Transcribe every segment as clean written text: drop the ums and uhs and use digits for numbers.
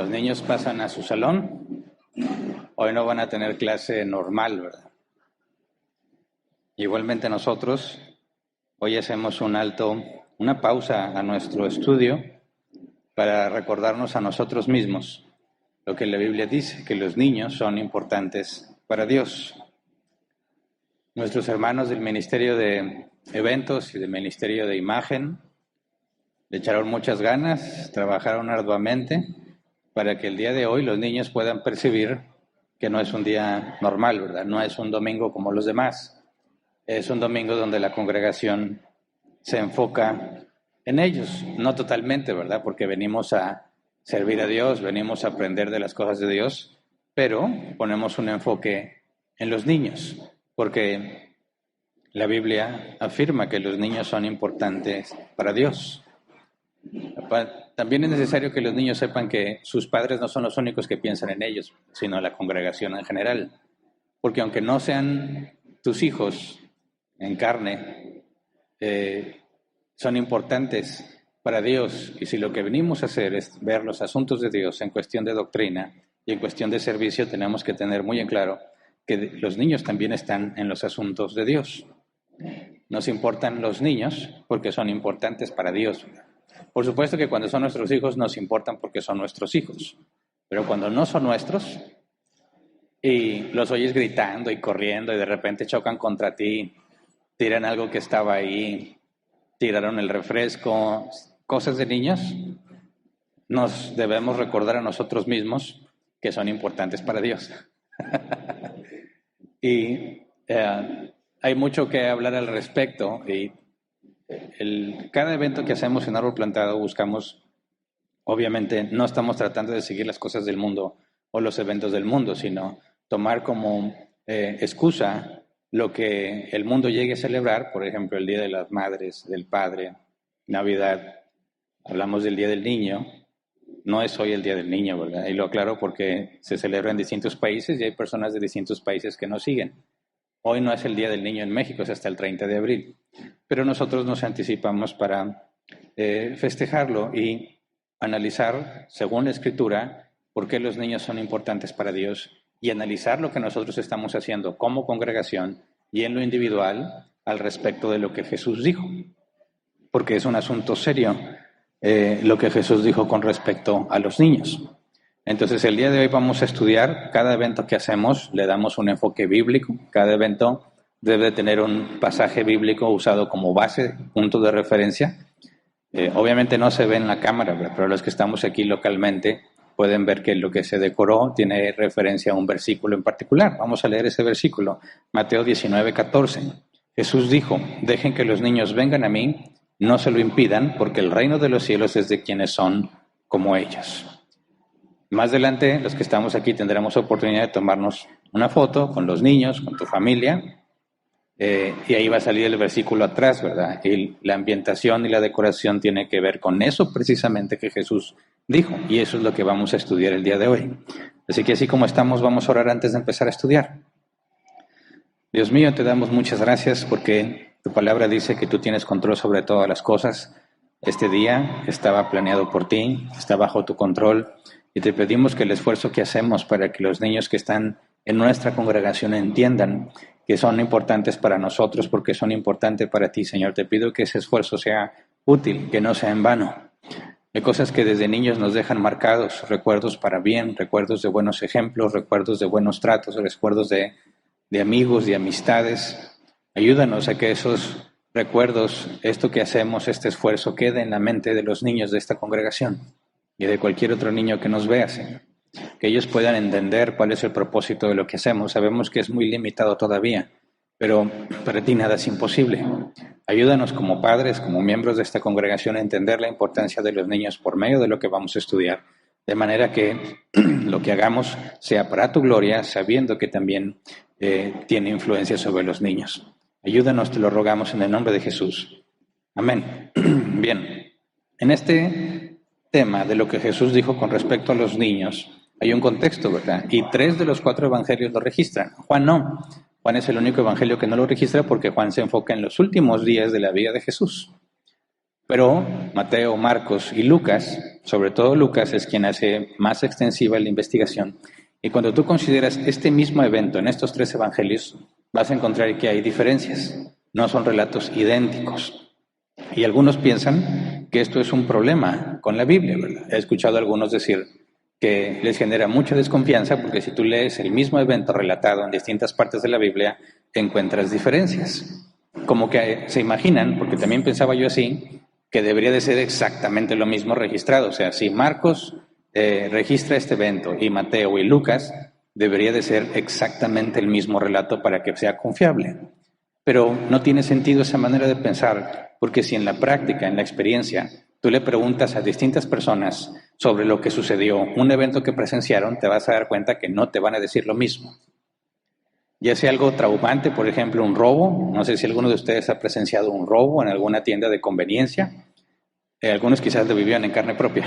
Los niños pasan a su salón. Hoy no van a tener clase normal, ¿verdad? Igualmente nosotros hoy hacemos un alto, una pausa a nuestro estudio para recordarnos a nosotros mismos lo que la Biblia dice, que los niños son importantes para Dios. Nuestros hermanos del Ministerio de Eventos y del Ministerio de Imagen le echaron muchas ganas, trabajaron arduamente para que el día de hoy los niños puedan percibir que no es un día normal, ¿verdad? No es un domingo como los demás. Es un domingo donde la congregación se enfoca en ellos, no totalmente, ¿verdad? Porque venimos a servir a Dios, venimos a aprender de las cosas de Dios, pero ponemos un enfoque en los niños, porque la Biblia afirma que los niños son importantes para Dios. También es necesario que los niños sepan que sus padres no son los únicos que piensan en ellos, sino la congregación en general. Porque aunque no sean tus hijos en carne, son importantes para Dios. Y si lo que venimos a hacer es ver los asuntos de Dios en cuestión de doctrina y en cuestión de servicio, tenemos que tener muy en claro que los niños también están en los asuntos de Dios. Nos importan los niños porque son importantes para Dios. Por supuesto que cuando son nuestros hijos nos importan porque son nuestros hijos, pero cuando no son nuestros y los oyes gritando y corriendo y de repente chocan contra ti, tiran algo que estaba ahí, tiraron el refresco, cosas de niños, nos debemos recordar a nosotros mismos que son importantes para Dios. Y hay mucho que hablar al respecto y cada evento que hacemos en Árbol Plantado buscamos, obviamente no estamos tratando de seguir las cosas del mundo o los eventos del mundo, sino tomar como excusa lo que el mundo llegue a celebrar, por ejemplo, el Día de las Madres, del Padre, Navidad, hablamos del Día del Niño, no es hoy el Día del Niño, ¿verdad? Y lo aclaro porque se celebra en distintos países y hay personas de distintos países que nos siguen. Hoy no es el Día del Niño en México, es hasta el 30 de abril. Pero nosotros nos anticipamos para festejarlo y analizar, según la Escritura, por qué los niños son importantes para Dios y analizar lo que nosotros estamos haciendo como congregación y en lo individual al respecto de lo que Jesús dijo. Porque es un asunto serio lo que Jesús dijo con respecto a los niños. Entonces, el día de hoy vamos a estudiar cada evento que hacemos, le damos un enfoque bíblico. Cada evento debe tener un pasaje bíblico usado como base, punto de referencia. Obviamente no se ve en la cámara, pero los que estamos aquí localmente pueden ver que lo que se decoró tiene referencia a un versículo en particular. Vamos a leer ese versículo, Mateo 19:14. Jesús dijo, dejen que los niños vengan a mí, no se lo impidan, porque el reino de los cielos es de quienes son como ellos. Más adelante, los que estamos aquí tendremos oportunidad de tomarnos una foto con los niños, con tu familia, y ahí va a salir el versículo atrás, ¿verdad? Y la ambientación y la decoración tiene que ver con eso precisamente que Jesús dijo, y eso es lo que vamos a estudiar el día de hoy. Así que así como estamos, vamos a orar antes de empezar a estudiar. Dios mío, te damos muchas gracias porque tu palabra dice que tú tienes control sobre todas las cosas. Este día estaba planeado por ti, está bajo tu control. Y te pedimos que el esfuerzo que hacemos para que los niños que están en nuestra congregación entiendan que son importantes para nosotros porque son importantes para ti, Señor. Te pido que ese esfuerzo sea útil, que no sea en vano. Hay cosas que desde niños nos dejan marcados, recuerdos para bien, recuerdos de buenos ejemplos, recuerdos de buenos tratos, recuerdos de amigos, de amistades. Ayúdanos a que esos recuerdos, esto que hacemos, este esfuerzo, quede en la mente de los niños de esta congregación y de cualquier otro niño que nos vea, Señor. Que ellos puedan entender cuál es el propósito de lo que hacemos. Sabemos que es muy limitado todavía, pero para ti nada es imposible. Ayúdanos como padres, como miembros de esta congregación a entender la importancia de los niños por medio de lo que vamos a estudiar, de manera que lo que hagamos sea para tu gloria, sabiendo que también tiene influencia sobre los niños. Ayúdanos, te lo rogamos en el nombre de Jesús. Amén. Bien, en este tema de lo que Jesús dijo con respecto a los niños, hay un contexto, ¿verdad? Y 3 de los 4 evangelios lo registran. Juan no. Juan es el único evangelio que no lo registra porque Juan se enfoca en los últimos días de la vida de Jesús. Pero Mateo, Marcos y Lucas sobre todo Lucas, es quien hace más extensiva la investigación. Y cuando tú consideras este mismo evento en estos 3 evangelios, vas a encontrar que hay diferencias, no son relatos idénticos. Y algunos piensan que esto es un problema con la Biblia, ¿verdad? He escuchado a algunos decir que les genera mucha desconfianza porque si tú lees el mismo evento relatado en distintas partes de la Biblia, encuentras diferencias. Como que se imaginan, porque también pensaba yo así, que debería de ser exactamente lo mismo registrado. O sea, si Marcos registra este evento y Mateo y Lucas, debería de ser exactamente el mismo relato para que sea confiable. Pero no tiene sentido esa manera de pensar, porque si en la práctica, en la experiencia, tú le preguntas a distintas personas sobre lo que sucedió, un evento que presenciaron, te vas a dar cuenta que no te van a decir lo mismo. Ya sea algo traumante, por ejemplo, un robo, no sé si alguno de ustedes ha presenciado un robo en alguna tienda de conveniencia, algunos quizás lo vivían en carne propia,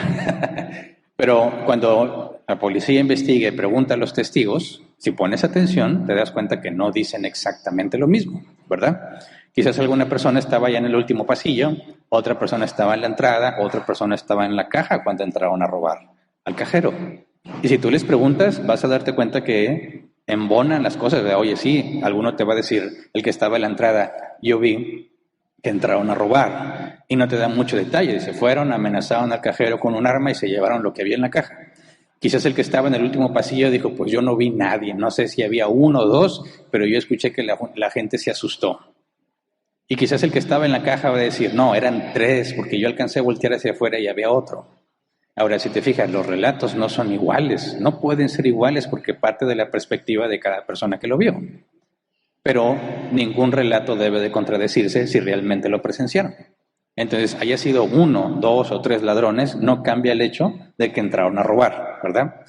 pero cuando la policía investiga y pregunta a los testigos, si pones atención, te das cuenta que no dicen exactamente lo mismo, ¿verdad? Quizás alguna persona estaba ya en el último pasillo, otra persona estaba en la entrada, otra persona estaba en la caja cuando entraron a robar al cajero. Y si tú les preguntas, vas a darte cuenta que embonan las cosas. Oye, sí, alguno te va a decir, el que estaba en la entrada, yo vi que entraron a robar. Y no te dan mucho detalle. Se fueron, amenazaron al cajero con un arma y se llevaron lo que había en la caja. Quizás el que estaba en el último pasillo dijo, pues yo no vi nadie, no sé si había 1 o 2, pero yo escuché que la gente se asustó. Y quizás el que estaba en la caja va a decir, no, eran 3, porque yo alcancé a voltear hacia afuera y había otro. Ahora, si te fijas, los relatos no son iguales, no pueden ser iguales porque parte de la perspectiva de cada persona que lo vio. Pero ningún relato debe de contradecirse si realmente lo presenciaron. Entonces, haya sido 1, 2 o 3 ladrones, no cambia el hecho de que entraron a robar, ¿verdad?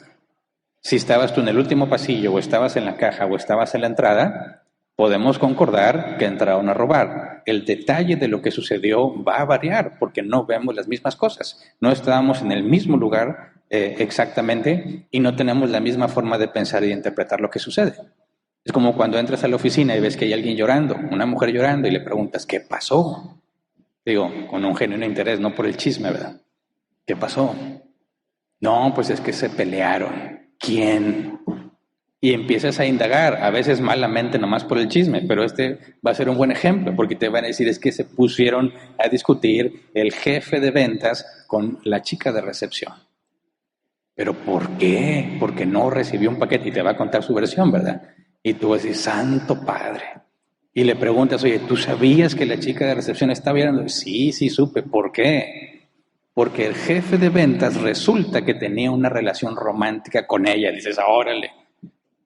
Si estabas tú en el último pasillo o estabas en la caja o estabas en la entrada, podemos concordar que entraron a robar. El detalle de lo que sucedió va a variar porque no vemos las mismas cosas. No estábamos en el mismo lugar exactamente y no tenemos la misma forma de pensar y de interpretar lo que sucede. Es como cuando entras a la oficina y ves que hay alguien llorando, una mujer llorando, y le preguntas, ¿qué pasó? Digo, con un genuino interés, no por el chisme, ¿verdad? ¿Qué pasó? No, pues es que se pelearon. ¿Quién? Y empiezas a indagar, a veces malamente nomás por el chisme, pero este va a ser un buen ejemplo, porque te van a decir es que se pusieron a discutir el jefe de ventas con la chica de recepción. ¿Pero por qué? Porque no recibió un paquete y te va a contar su versión, ¿verdad? Y tú vas a decir, santo padre. Y le preguntas, oye, ¿tú sabías que la chica de recepción estaba llorando? Sí, sí supe. ¿Por qué? Porque el jefe de ventas resulta que tenía una relación romántica con ella. Dices, órale,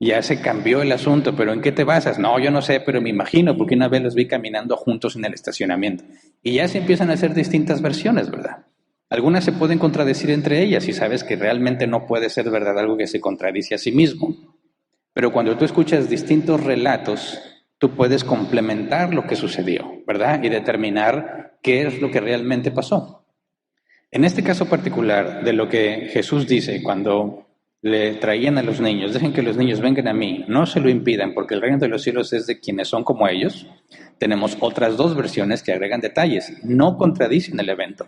ya se cambió el asunto, pero ¿en qué te basas? No, yo no sé, pero me imagino, porque una vez los vi caminando juntos en el estacionamiento. Y ya se empiezan a hacer distintas versiones, ¿verdad? Algunas se pueden contradecir entre ellas y sabes que realmente no puede ser verdad algo que se contradice a sí mismo. Pero cuando tú escuchas distintos relatos, tú puedes complementar lo que sucedió, ¿verdad? Y determinar qué es lo que realmente pasó. En este caso particular, de lo que Jesús dice cuando le traían a los niños, dejen que los niños vengan a mí, no se lo impidan porque el reino de los cielos es de quienes son como ellos, tenemos otras 2 versiones que agregan detalles, no contradicen el evento,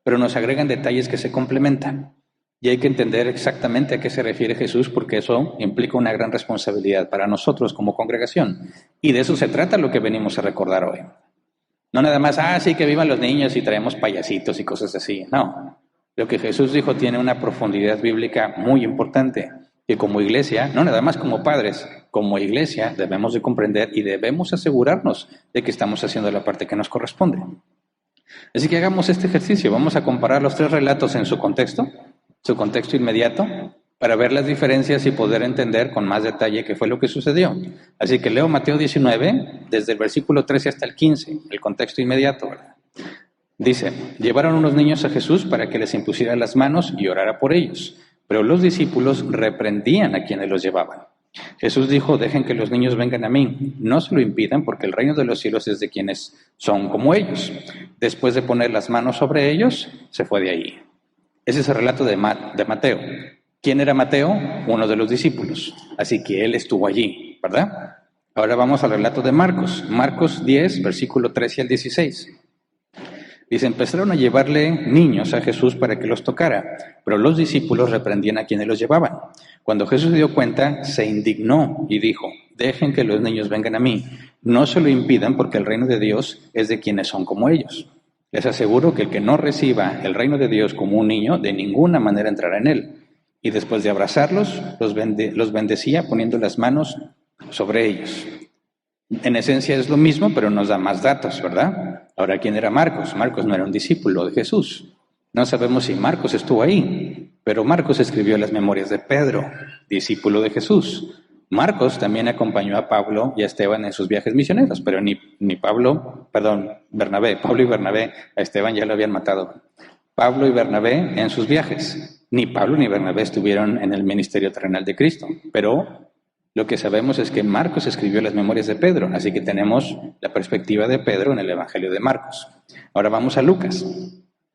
pero nos agregan detalles que se complementan. Y hay que entender exactamente a qué se refiere Jesús porque eso implica una gran responsabilidad para nosotros como congregación. Y de eso se trata lo que venimos a recordar hoy. No nada más, sí, que vivan los niños y traemos payasitos y cosas así. No, lo que Jesús dijo tiene una profundidad bíblica muy importante. Que como iglesia, no nada más como padres, como iglesia debemos de comprender y debemos asegurarnos de que estamos haciendo la parte que nos corresponde. Así que hagamos este ejercicio. Vamos a comparar los 3 relatos en su contexto inmediato, para ver las diferencias y poder entender con más detalle qué fue lo que sucedió. Así que leo Mateo 19, desde el versículo 13 hasta el 15, el contexto inmediato, ¿verdad? Dice, llevaron unos niños a Jesús para que les impusiera las manos y orara por ellos, pero los discípulos reprendían a quienes los llevaban. Jesús dijo, dejen que los niños vengan a mí, no se lo impidan porque el reino de los cielos es de quienes son como ellos. Después de poner las manos sobre ellos, se fue de ahí. Ese es el relato de Mateo. ¿Quién era Mateo? Uno de los discípulos. Así que él estuvo allí, ¿verdad? Ahora vamos al relato de Marcos. Marcos 10, versículo 13 al 16. Dice, empezaron a llevarle niños a Jesús para que los tocara, pero los discípulos reprendían a quienes los llevaban. Cuando Jesús se dio cuenta, se indignó y dijo, dejen que los niños vengan a mí, no se lo impidan porque el reino de Dios es de quienes son como ellos. Les aseguro que el que no reciba el reino de Dios como un niño, de ninguna manera entrará en él. Y después de abrazarlos, los bendecía poniendo las manos sobre ellos. En esencia es lo mismo, pero nos da más datos, ¿verdad? Ahora, ¿quién era Marcos? Marcos no era un discípulo de Jesús. No sabemos si Marcos estuvo ahí, pero Marcos escribió las memorias de Pedro, discípulo de Jesús. Marcos también acompañó a Pablo y a Esteban en sus viajes misioneros, pero Pablo y Bernabé, a Esteban ya lo habían matado. Pablo y Bernabé en sus viajes. Ni Pablo ni Bernabé estuvieron en el ministerio terrenal de Cristo, pero lo que sabemos es que Marcos escribió las memorias de Pedro, así que tenemos la perspectiva de Pedro en el Evangelio de Marcos. Ahora vamos a Lucas.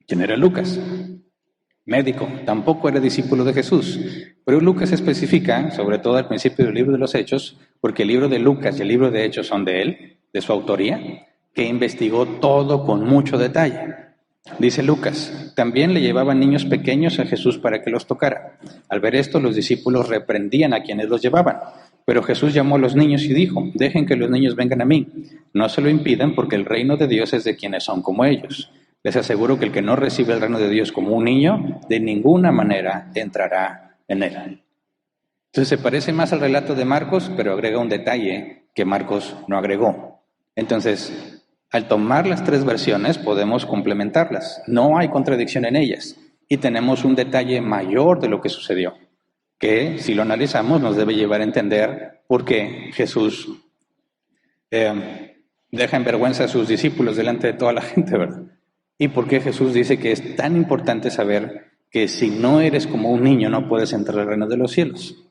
¿Quién era Lucas? Médico, tampoco era discípulo de Jesús, pero Lucas especifica, sobre todo al principio del libro de los Hechos, porque el libro de Lucas y el libro de Hechos son de él, de su autoría, que investigó todo con mucho detalle. Dice Lucas, también le llevaban niños pequeños a Jesús para que los tocara. Al ver esto, los discípulos reprendían a quienes los llevaban. Pero Jesús llamó a los niños y dijo, dejen que los niños vengan a mí. No se lo impidan porque el reino de Dios es de quienes son como ellos. Les aseguro que el que no recibe el reino de Dios como un niño, de ninguna manera entrará en él. Entonces se parece más al relato de Marcos, pero agrega un detalle que Marcos no agregó. Entonces, al tomar las tres versiones podemos complementarlas. No hay contradicción en ellas. Y tenemos un detalle mayor de lo que sucedió, que si lo analizamos nos debe llevar a entender por qué Jesús deja en vergüenza a sus discípulos delante de toda la gente, ¿verdad? Y por qué Jesús dice que es tan importante saber que si no eres como un niño no puedes entrar al reino de los cielos.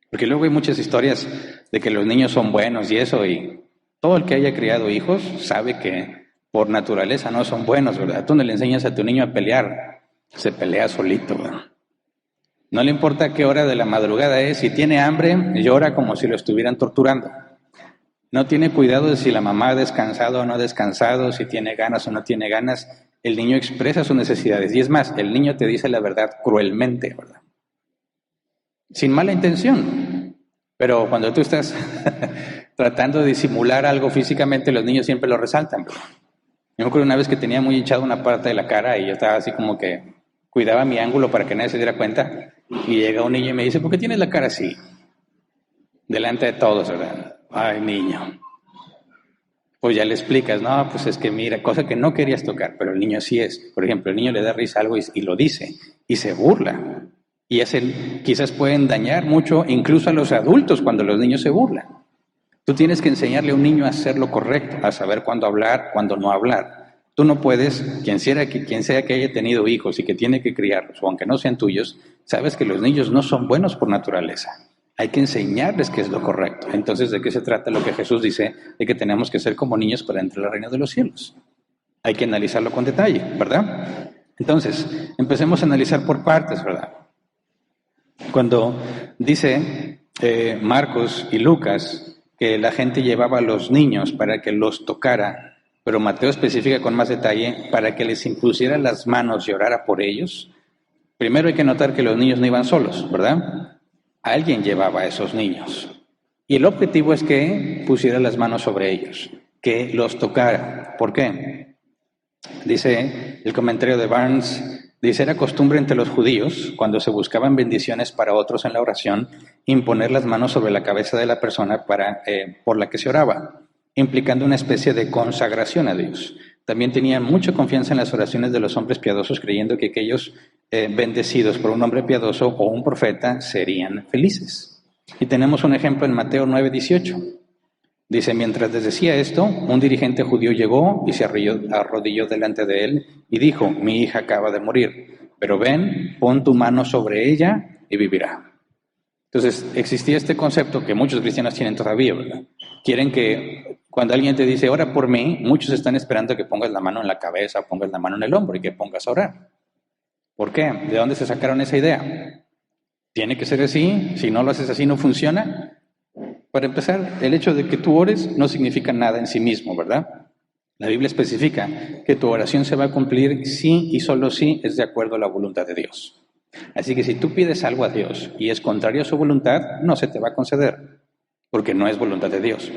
Porque luego hay muchas historias de que los niños son buenos y eso, y todo el que haya criado hijos sabe que por naturaleza no son buenos, ¿verdad? Tú no le enseñas a tu niño a pelear, se pelea solito, ¿verdad? No le importa qué hora de la madrugada es, si tiene hambre, llora como si lo estuvieran torturando. No tiene cuidado de si la mamá ha descansado o no ha descansado, si tiene ganas o no tiene ganas. El niño expresa sus necesidades y es más, el niño te dice la verdad cruelmente, ¿verdad? Sin mala intención, pero cuando tú estás tratando de disimular algo físicamente, los niños siempre lo resaltan. Yo me acuerdo una vez que tenía muy hinchada una parte de la cara y yo estaba así como que cuidaba mi ángulo para que nadie se diera cuenta. Y llega un niño y me dice, ¿por qué tienes la cara así? Delante de todos, ¿verdad? Ay, niño. Pues ya le explicas, no, pues es que mira, cosa que no querías tocar, pero el niño sí es. Por ejemplo, el niño le da risa a algo y lo dice, y se burla. Y quizás pueden dañar mucho incluso a los adultos cuando los niños se burlan. Tú tienes que enseñarle a un niño a hacer lo correcto, a saber cuándo hablar, cuándo no hablar. Tú no puedes, quien sea que haya tenido hijos y que tiene que criarlos, o aunque no sean tuyos, sabes que los niños no son buenos por naturaleza. Hay que enseñarles qué es lo correcto. Entonces, ¿de qué se trata lo que Jesús dice? De que tenemos que ser como niños para entrar al reino de los cielos. Hay que analizarlo con detalle, ¿verdad? Entonces, empecemos a analizar por partes, ¿verdad? Cuando dice Marcos y Lucas que la gente llevaba a los niños para que los tocara, pero Mateo especifica con más detalle para que les impusiera las manos y orara por ellos. Primero hay que notar que los niños no iban solos, ¿verdad? Alguien llevaba a esos niños. Y el objetivo es que pusiera las manos sobre ellos, que los tocara. ¿Por qué? Dice el comentario de Barnes, dice, era costumbre entre los judíos, cuando se buscaban bendiciones para otros en la oración, imponer las manos sobre la cabeza de la persona por la que se oraba, implicando una especie de consagración a Dios. También tenían mucha confianza en las oraciones de los hombres piadosos, creyendo que aquellos bendecidos por un hombre piadoso o un profeta serían felices. Y tenemos un ejemplo en Mateo 9:18. Dice, mientras les decía esto, un dirigente judío llegó y se arrodilló delante de él y dijo, mi hija acaba de morir, pero ven, pon tu mano sobre ella y vivirá. Entonces, existía este concepto que muchos cristianos tienen todavía, ¿verdad? Quieren que cuando alguien te dice, ora por mí, muchos están esperando que pongas la mano en la cabeza, pongas la mano en el hombro y que pongas a orar. ¿Por qué? ¿De dónde se sacaron esa idea? ¿Tiene que ser así? Si no lo haces así, ¿no funciona? Para empezar, el hecho de que tú ores no significa nada en sí mismo, ¿verdad? La Biblia especifica que tu oración se va a cumplir si y solo si es de acuerdo a la voluntad de Dios. Así que si tú pides algo a Dios y es contrario a su voluntad, no se te va a conceder, porque no es voluntad de Dios.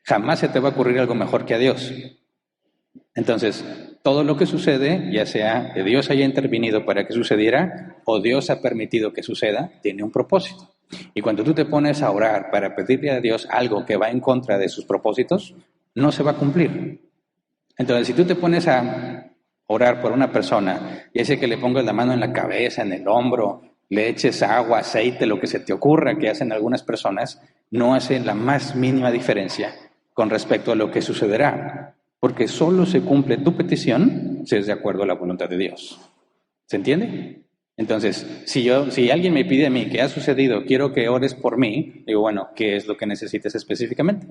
Jamás se te va a ocurrir algo mejor que a Dios. Entonces, todo lo que sucede, ya sea que Dios haya intervenido para que sucediera o Dios ha permitido que suceda, tiene un propósito. Y cuando tú te pones a orar para pedirle a Dios algo que va en contra de sus propósitos, no se va a cumplir. Entonces, si tú te pones a orar por una persona y ese que le pongas la mano en la cabeza, en el hombro, le eches agua, aceite, lo que se te ocurra que hacen algunas personas, no hace la más mínima diferencia con respecto a lo que sucederá, porque solo se cumple tu petición si es de acuerdo a la voluntad de Dios. ¿Se entiende? Entonces, si alguien me pide a mí que ha sucedido, quiero que ores por mí, digo, bueno, ¿qué es lo que necesitas específicamente?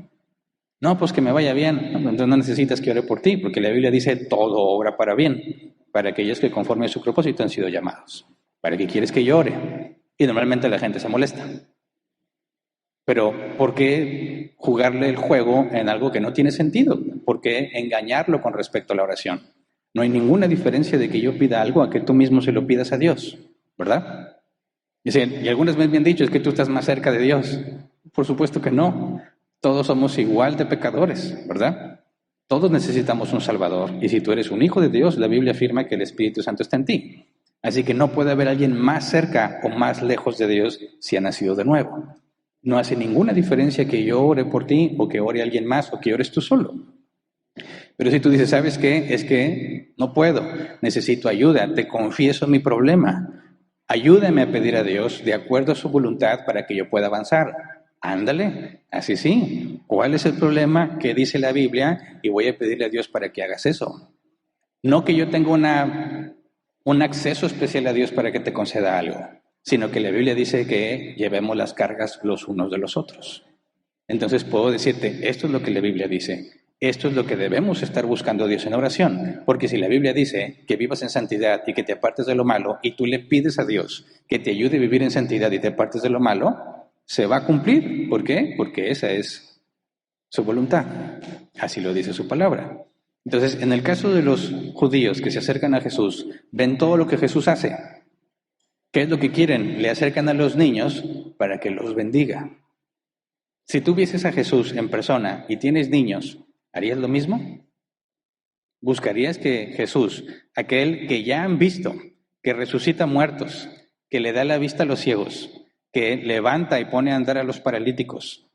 No, pues que me vaya bien. No, entonces no necesitas que ore por ti, porque la Biblia dice todo obra para bien, para aquellos que conforme a su propósito han sido llamados. ¿Para qué quieres que yo ore? Y normalmente la gente se molesta. Pero ¿por qué jugarle el juego en algo que no tiene sentido? ¿Por qué engañarlo con respecto a la oración? No hay ninguna diferencia de que yo pida algo a que tú mismo se lo pidas a Dios, ¿verdad? Y algunas veces me han dicho, es que tú estás más cerca de Dios. Por supuesto que no. Todos somos igual de pecadores, ¿verdad? Todos necesitamos un Salvador. Y si tú eres un hijo de Dios, la Biblia afirma que el Espíritu Santo está en ti. Así que no puede haber alguien más cerca o más lejos de Dios si ha nacido de nuevo. No hace ninguna diferencia que yo ore por ti o que ore alguien más o que ores tú solo. Pero si tú dices, ¿sabes qué? Es que no puedo, necesito ayuda, te confieso mi problema. Ayúdame a pedir a Dios de acuerdo a su voluntad para que yo pueda avanzar. Ándale, así sí. ¿Cuál es el problema? ¿Qué dice la Biblia? Y voy a pedirle a Dios para que hagas eso. No que yo tenga un acceso especial a Dios para que te conceda algo, sino que la Biblia dice que llevemos las cargas los unos de los otros. Entonces puedo decirte, esto es lo que la Biblia dice. Esto es lo que debemos estar buscando a Dios en oración. Porque si la Biblia dice que vivas en santidad y que te apartes de lo malo, y tú le pides a Dios que te ayude a vivir en santidad y te apartes de lo malo, se va a cumplir. ¿Por qué? Porque esa es su voluntad. Así lo dice su palabra. Entonces, en el caso de los judíos que se acercan a Jesús, ven todo lo que Jesús hace. ¿Qué es lo que quieren? Le acercan a los niños para que los bendiga. Si tú vieses a Jesús en persona y tienes niños, ¿harías lo mismo? ¿Buscarías que Jesús, aquel que ya han visto, que resucita muertos, que le da la vista a los ciegos, que levanta y pone a andar a los paralíticos,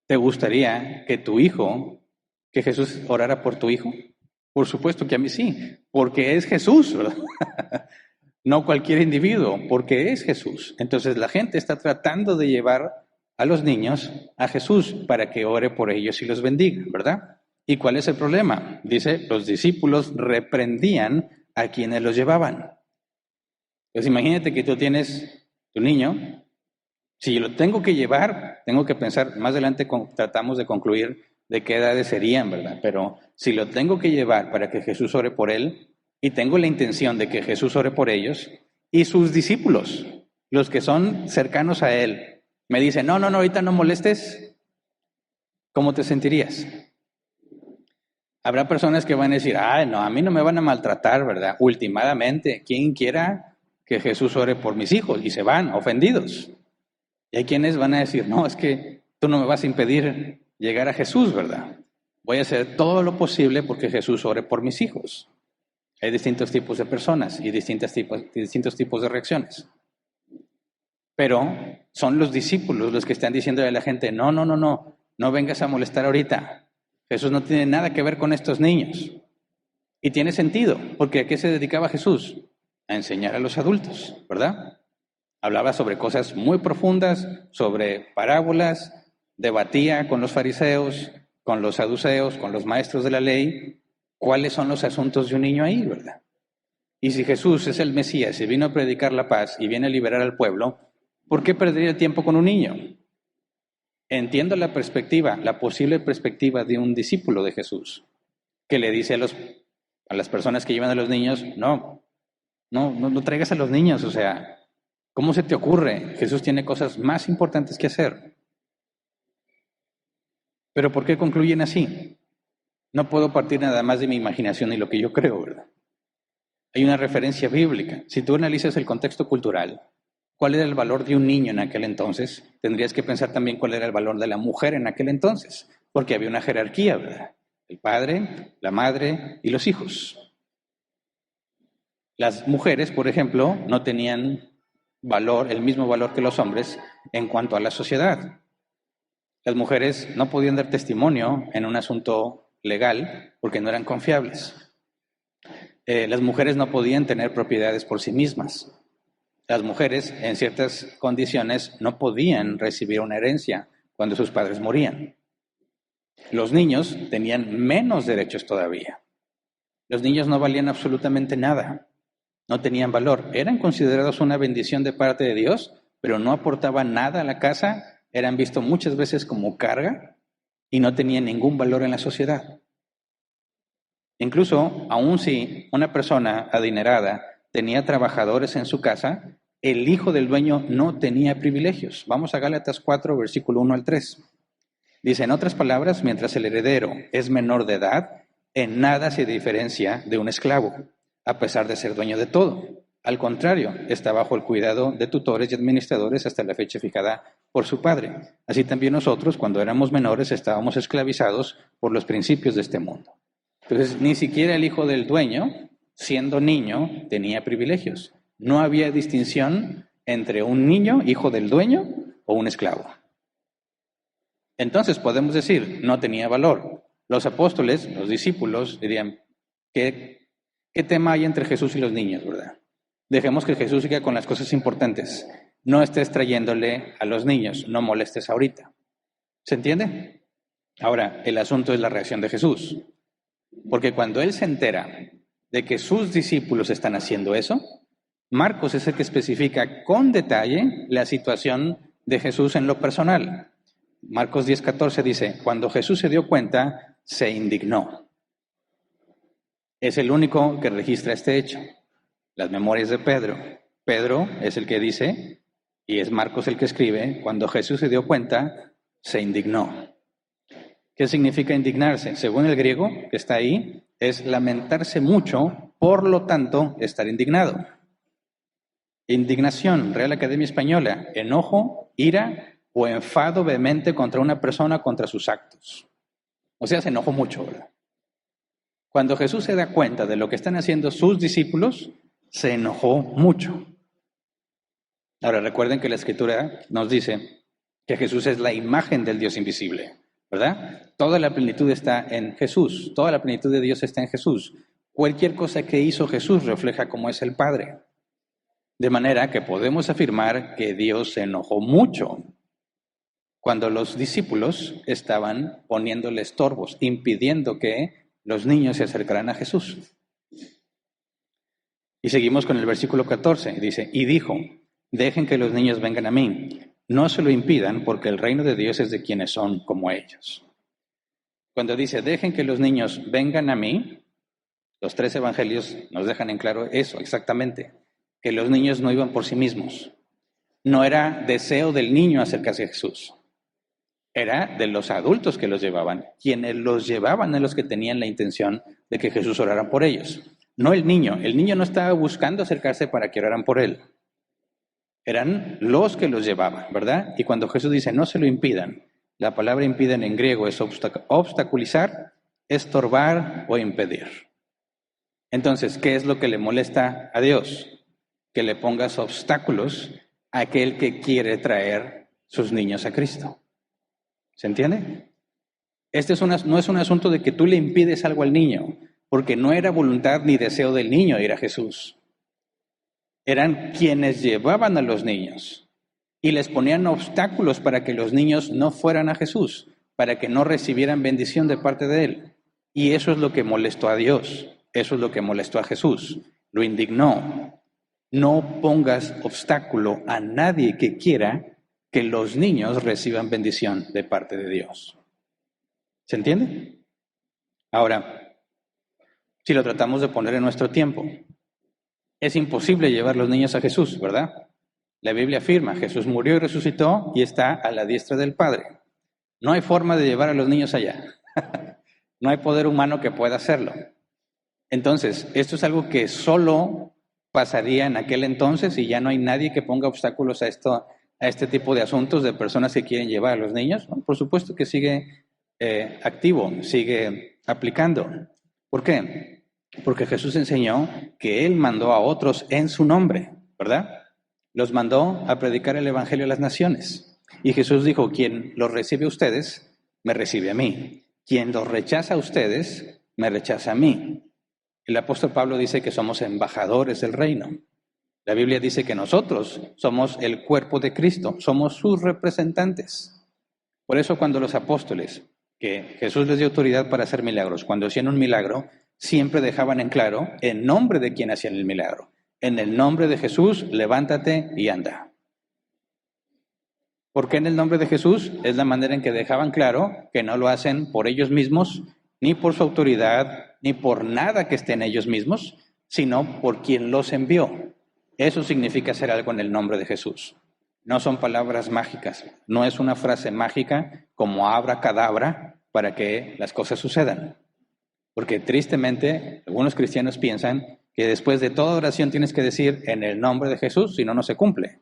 ¿te gustaría que tu hijo, que Jesús orara por tu hijo? Por supuesto que a mí sí, porque es Jesús, ¿verdad? No cualquier individuo, porque es Jesús. Entonces la gente está tratando de llevar a los niños a Jesús para que ore por ellos y los bendiga, ¿verdad? ¿Y cuál es el problema? Dice, los discípulos reprendían a quienes los llevaban. Entonces imagínate que tú tienes tu niño, si lo tengo que llevar, tengo que pensar, más adelante tratamos de concluir de qué edades serían, ¿verdad? Pero si lo tengo que llevar para que Jesús ore por él, y tengo la intención de que Jesús ore por ellos, y sus discípulos, los que son cercanos a él, me dicen, no, ahorita no molestes, ¿cómo te sentirías? Habrá personas que van a decir, no, a mí no me van a maltratar, ¿verdad? Ultimadamente, quien quiera que Jesús ore por mis hijos, y se van ofendidos. Y hay quienes van a decir, no, es que tú no me vas a impedir llegar a Jesús, ¿verdad? Voy a hacer todo lo posible porque Jesús ore por mis hijos. Hay distintos tipos de personas y distintos tipos de reacciones. Pero son los discípulos los que están diciendo a la gente, no vengas a molestar ahorita. Jesús no tiene nada que ver con estos niños. Y tiene sentido, porque ¿a qué se dedicaba Jesús? A enseñar a los adultos, ¿verdad? Hablaba sobre cosas muy profundas, sobre parábolas, debatía con los fariseos, con los saduceos, con los maestros de la ley, cuáles son los asuntos de un niño ahí, ¿verdad? Y si Jesús es el Mesías y vino a predicar la paz y viene a liberar al pueblo, ¿por qué perdería tiempo con un niño? Entiendo la perspectiva, la posible perspectiva de un discípulo de Jesús, que le dice a las personas que llevan a los niños, no traigas a los niños, o sea, ¿cómo se te ocurre? Jesús tiene cosas más importantes que hacer. ¿Pero por qué concluyen así? No puedo partir nada más de mi imaginación y lo que yo creo, ¿verdad? Hay una referencia bíblica. Si tú analizas el contexto cultural, ¿cuál era el valor de un niño en aquel entonces? Tendrías que pensar también cuál era el valor de la mujer en aquel entonces, porque había una jerarquía, ¿verdad? El padre, la madre y los hijos. Las mujeres, por ejemplo, no tenían valor, el mismo valor que los hombres en cuanto a la sociedad. Las mujeres no podían dar testimonio en un asunto legal porque no eran confiables. Las mujeres no podían tener propiedades por sí mismas. Las mujeres, en ciertas condiciones, no podían recibir una herencia cuando sus padres morían. Los niños tenían menos derechos todavía. Los niños no valían absolutamente nada. No tenían valor. Eran considerados una bendición de parte de Dios, pero no aportaban nada a la casa. Eran vistos muchas veces como carga y no tenían ningún valor en la sociedad. Incluso, aun si una persona adinerada tenía trabajadores en su casa, el hijo del dueño no tenía privilegios. Vamos a Gálatas 4, versículo 1 al 3. Dice, en otras palabras, mientras el heredero es menor de edad, en nada se diferencia de un esclavo, a pesar de ser dueño de todo. Al contrario, está bajo el cuidado de tutores y administradores hasta la fecha fijada por su padre. Así también nosotros, cuando éramos menores, estábamos esclavizados por los principios de este mundo. Entonces, ni siquiera el hijo del dueño, siendo niño, tenía privilegios. No había distinción entre un niño, hijo del dueño, o un esclavo. Entonces podemos decir, no tenía valor. Los apóstoles, los discípulos, dirían, ¿qué tema hay entre Jesús y los niños, verdad? Dejemos que Jesús siga con las cosas importantes. No estés trayéndole a los niños, no molestes ahorita. ¿Se entiende? Ahora, el asunto es la reacción de Jesús. Porque cuando él se entera de que sus discípulos están haciendo eso, Marcos es el que especifica con detalle la situación de Jesús en lo personal. Marcos 10:14 dice, cuando Jesús se dio cuenta, se indignó. Es el único que registra este hecho. Las memorias de Pedro. Pedro es el que dice, y es Marcos el que escribe, cuando Jesús se dio cuenta, se indignó. ¿Qué significa indignarse? Según el griego que está ahí, es lamentarse mucho, por lo tanto, estar indignado. Indignación, Real Academia Española, enojo, ira o enfado vehemente contra una persona, contra sus actos. O sea, se enojó mucho, ¿verdad? Cuando Jesús se da cuenta de lo que están haciendo sus discípulos, se enojó mucho. Ahora, recuerden que la Escritura nos dice que Jesús es la imagen del Dios invisible, ¿verdad? Toda la plenitud está en Jesús, toda la plenitud de Dios está en Jesús. Cualquier cosa que hizo Jesús refleja cómo es el Padre. De manera que podemos afirmar que Dios se enojó mucho cuando los discípulos estaban poniéndole estorbos, impidiendo que los niños se acercaran a Jesús. Y seguimos con el versículo 14, dice, y dijo, dejen que los niños vengan a mí, no se lo impidan porque el reino de Dios es de quienes son como ellos. Cuando dice, dejen que los niños vengan a mí, los 3 evangelios nos dejan en claro eso exactamente, que los niños no iban por sí mismos. No era deseo del niño acercarse a Jesús. Era de los adultos que los llevaban. Quienes los llevaban eran los que tenían la intención de que Jesús orara por ellos. No el niño. El niño no estaba buscando acercarse para que oraran por él. Eran los que los llevaban, ¿verdad? Y cuando Jesús dice, no se lo impidan, la palabra impiden en griego es obstaculizar, estorbar o impedir. Entonces, ¿qué es lo que le molesta a Dios? Que le pongas obstáculos a aquel que quiere traer sus niños a Cristo. ¿Se entiende? No es un asunto de que tú le impides algo al niño, porque no era voluntad ni deseo del niño ir a Jesús. Eran quienes llevaban a los niños y les ponían obstáculos para que los niños no fueran a Jesús, para que no recibieran bendición de parte de Él. Y eso es lo que molestó a Dios, eso es lo que molestó a Jesús, lo indignó. No pongas obstáculo a nadie que quiera que los niños reciban bendición de parte de Dios. ¿Se entiende? Ahora, si lo tratamos de poner en nuestro tiempo, es imposible llevar los niños a Jesús, ¿verdad? La Biblia afirma, Jesús murió y resucitó y está a la diestra del Padre. No hay forma de llevar a los niños allá. No hay poder humano que pueda hacerlo. Entonces, esto es algo que solo pasaría en aquel entonces y ya no hay nadie que ponga obstáculos a esto, a este tipo de asuntos de personas que quieren llevar a los niños. ¿No? Por supuesto que sigue activo, sigue aplicando. ¿Por qué? Porque Jesús enseñó que Él mandó a otros en su nombre, ¿verdad? Los mandó a predicar el Evangelio a las naciones. Y Jesús dijo, quien los recibe a ustedes, me recibe a mí. Quien los rechaza a ustedes, me rechaza a mí. El apóstol Pablo dice que somos embajadores del reino. La Biblia dice que nosotros somos el cuerpo de Cristo, somos sus representantes. Por eso cuando los apóstoles, que Jesús les dio autoridad para hacer milagros, cuando hacían un milagro, siempre dejaban en claro el nombre de quien hacían el milagro. En el nombre de Jesús, levántate y anda. ¿Por qué en el nombre de Jesús? Es la manera en que dejaban claro que no lo hacen por ellos mismos, ni por su autoridad, ni por nada que esté en ellos mismos, sino por quien los envió. Eso significa hacer algo en el nombre de Jesús. No son palabras mágicas, no es una frase mágica como abracadabra para que las cosas sucedan. Porque tristemente algunos cristianos piensan que después de toda oración tienes que decir en el nombre de Jesús, si no, no se cumple.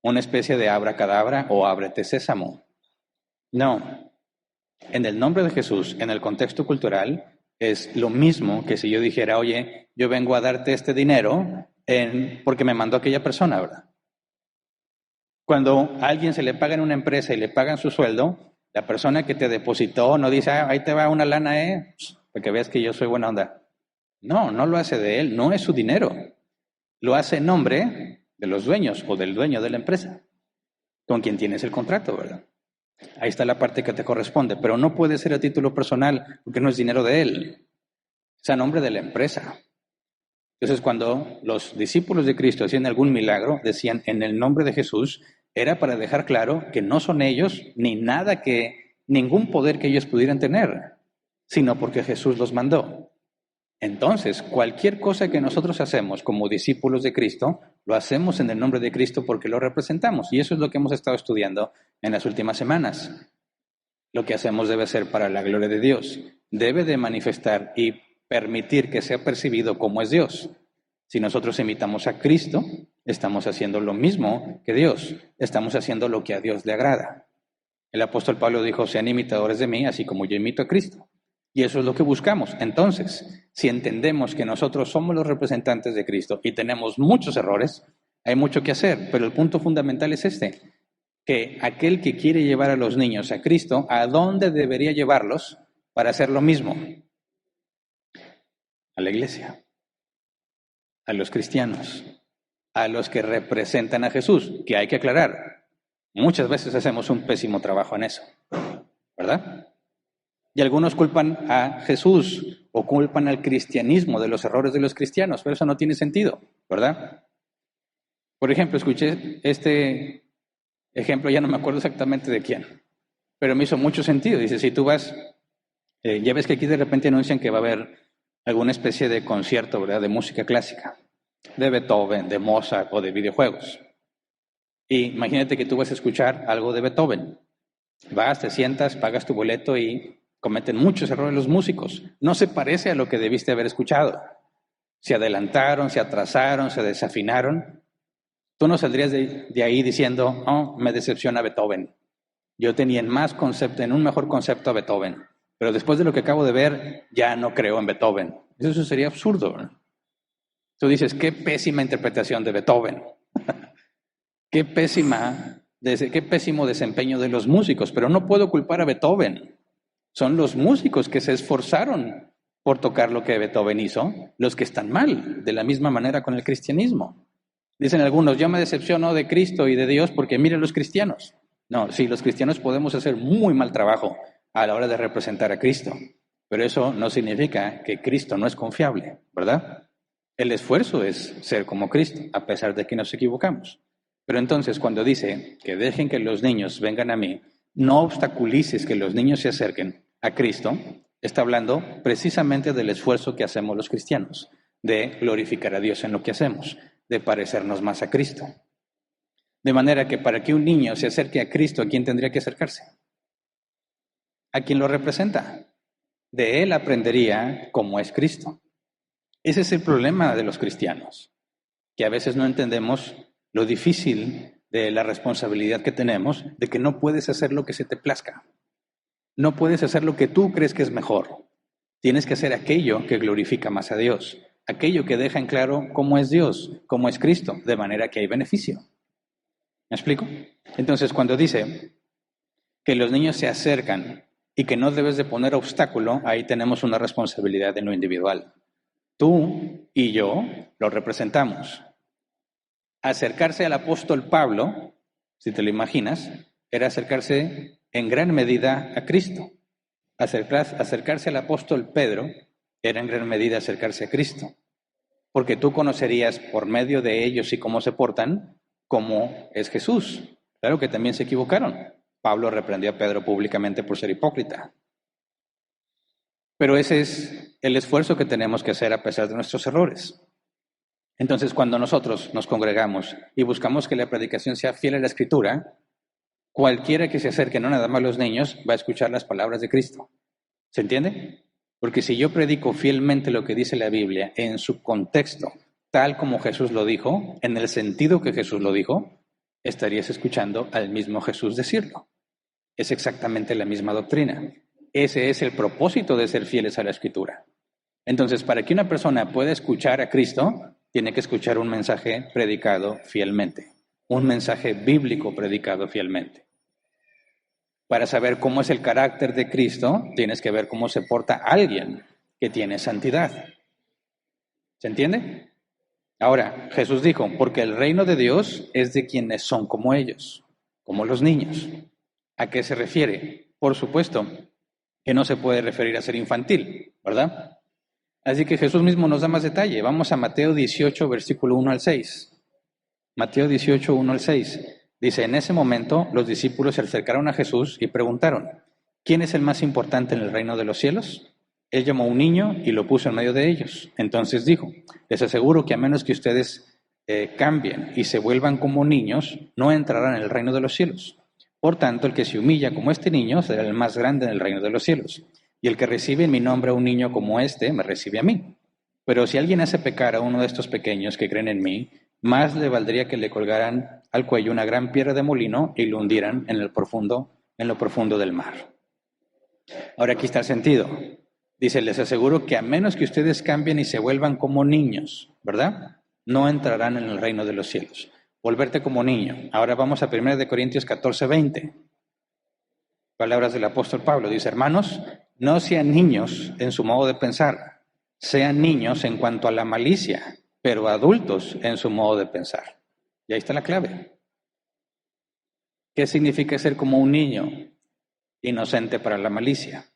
Una especie de abracadabra o ábrete sésamo. No, en el nombre de Jesús, en el contexto cultural, es lo mismo que si yo dijera, oye, yo vengo a darte este dinero porque me mandó aquella persona, ¿verdad? Cuando a alguien se le paga en una empresa y le pagan su sueldo, la persona que te depositó no dice, ahí te va una lana, para que veas que yo soy buena onda. No, no lo hace de él, no es su dinero. Lo hace en nombre de los dueños o del dueño de la empresa, con quien tienes el contrato, ¿verdad? Ahí está la parte que te corresponde, pero no puede ser a título personal porque no es dinero de él, es a nombre de la empresa. Entonces, cuando los discípulos de Cristo hacían algún milagro, decían en el nombre de Jesús, era para dejar claro que no son ellos ni nada que, ningún poder que ellos pudieran tener, sino porque Jesús los mandó. Entonces, cualquier cosa que nosotros hacemos como discípulos de Cristo, lo hacemos en el nombre de Cristo porque lo representamos. Y eso es lo que hemos estado estudiando en las últimas semanas. Lo que hacemos debe ser para la gloria de Dios. Debe de manifestar y permitir que sea percibido como es Dios. Si nosotros imitamos a Cristo, estamos haciendo lo mismo que Dios. Estamos haciendo lo que a Dios le agrada. El apóstol Pablo dijo, sean imitadores de mí, así como yo imito a Cristo. Y eso es lo que buscamos. Entonces, si entendemos que nosotros somos los representantes de Cristo y tenemos muchos errores, hay mucho que hacer, pero el punto fundamental es este, que aquel que quiere llevar a los niños a Cristo, ¿a dónde debería llevarlos para hacer lo mismo? A la iglesia, a los cristianos, a los que representan a Jesús, que hay que aclarar. Muchas veces hacemos un pésimo trabajo en eso, ¿verdad? Y algunos culpan a Jesús o culpan al cristianismo de los errores de los cristianos, pero eso no tiene sentido, ¿verdad? Por ejemplo, escuché este ejemplo, ya no me acuerdo exactamente de quién, pero me hizo mucho sentido. Dice, si tú vas, ya ves que aquí de repente anuncian que va a haber alguna especie de concierto, ¿verdad? De música clásica, de Beethoven, de Mozart o de videojuegos. Y imagínate que tú vas a escuchar algo de Beethoven. Vas, te sientas, pagas tu boleto y cometen muchos errores los músicos. No se parece a lo que debiste haber escuchado. Se adelantaron, se atrasaron, se desafinaron. Tú no saldrías de ahí diciendo, oh, me decepciona Beethoven. Yo tenía en un mejor concepto a Beethoven. Pero después de lo que acabo de ver, ya no creo en Beethoven. Eso sería absurdo, ¿no? Tú dices, qué pésima interpretación de Beethoven. Qué pésimo desempeño de los músicos. Pero no puedo culpar a Beethoven. Son los músicos que se esforzaron por tocar lo que Beethoven hizo, los que están mal, de la misma manera con el cristianismo. Dicen algunos, yo me decepciono de Cristo y de Dios porque miren los cristianos. No, sí, los cristianos podemos hacer muy mal trabajo a la hora de representar a Cristo, pero eso no significa que Cristo no es confiable, ¿verdad? El esfuerzo es ser como Cristo, a pesar de que nos equivocamos. Pero entonces, cuando dice que dejen que los niños vengan a mí, no obstaculices que los niños se acerquen a Cristo, está hablando precisamente del esfuerzo que hacemos los cristianos, de glorificar a Dios en lo que hacemos, de parecernos más a Cristo. De manera que para que un niño se acerque a Cristo, ¿a quién tendría que acercarse? A quien lo representa. de él aprendería cómo es Cristo. Ese es el problema de los cristianos, que a veces no entendemos lo difícil de la responsabilidad que tenemos de que no puedes hacer lo que se te plazca. No puedes hacer lo que tú crees que es mejor. Tienes que hacer aquello que glorifica más a Dios, aquello que deja en claro cómo es Dios, cómo es Cristo, de manera que hay beneficio. ¿Me explico? Entonces, cuando dice que los niños se acercan y que no debes de poner obstáculo, ahí tenemos una responsabilidad en lo individual. Tú y yo lo representamos. Acercarse al apóstol Pablo, si te lo imaginas, era acercarse en gran medida a Cristo. Acercarse al apóstol Pedro era en gran medida acercarse a Cristo. Porque tú conocerías por medio de ellos y cómo se portan, cómo es Jesús. Claro que también se equivocaron. Pablo reprendió a Pedro públicamente por ser hipócrita. Pero ese es el esfuerzo que tenemos que hacer a pesar de nuestros errores. Entonces, cuando nosotros nos congregamos y buscamos que la predicación sea fiel a la Escritura, cualquiera que se acerque, no nada más los niños, va a escuchar las palabras de Cristo. ¿Se entiende? Porque si yo predico fielmente lo que dice la Biblia en su contexto, tal como Jesús lo dijo, en el sentido que Jesús lo dijo, estarías escuchando al mismo Jesús decirlo. Es exactamente la misma doctrina. Ese es el propósito de ser fieles a la Escritura. Entonces, para que una persona pueda escuchar a Cristo, tiene que escuchar un mensaje predicado fielmente, un mensaje bíblico predicado fielmente. Para saber cómo es el carácter de Cristo, tienes que ver cómo se porta alguien que tiene santidad. ¿Se entiende? Ahora, Jesús dijo, porque el reino de Dios es de quienes son como ellos, como los niños. ¿A qué se refiere? Por supuesto que no se puede referir a ser infantil, ¿verdad? Así que Jesús mismo nos da más detalle. Vamos a Mateo 18, versículo 1 al 6. Mateo 18, 1 al 6. Dice, en ese momento los discípulos se acercaron a Jesús y preguntaron, ¿quién es el más importante en el reino de los cielos? Él llamó a un niño y lo puso en medio de ellos. Entonces dijo, les aseguro que a menos que ustedes cambien y se vuelvan como niños, no entrarán en el reino de los cielos. Por tanto, el que se humilla como este niño será el más grande en el reino de los cielos. Y el que recibe en mi nombre a un niño como este, me recibe a mí. Pero si alguien hace pecar a uno de estos pequeños que creen en mí, más le valdría que le colgaran al cuello una gran piedra de molino y lo hundieran en lo profundo del mar. Ahora aquí está el sentido. Dice, les aseguro que a menos que ustedes cambien y se vuelvan como niños, ¿verdad? No entrarán en el reino de los cielos. Volverte como niño. Ahora vamos a 1 Corintios 14, 20. Palabras del apóstol Pablo. Dice, hermanos, no sean niños en su modo de pensar. Sean niños en cuanto a la malicia, pero adultos en su modo de pensar. Y ahí está la clave. ¿Qué significa ser como un niño? Inocente para la malicia.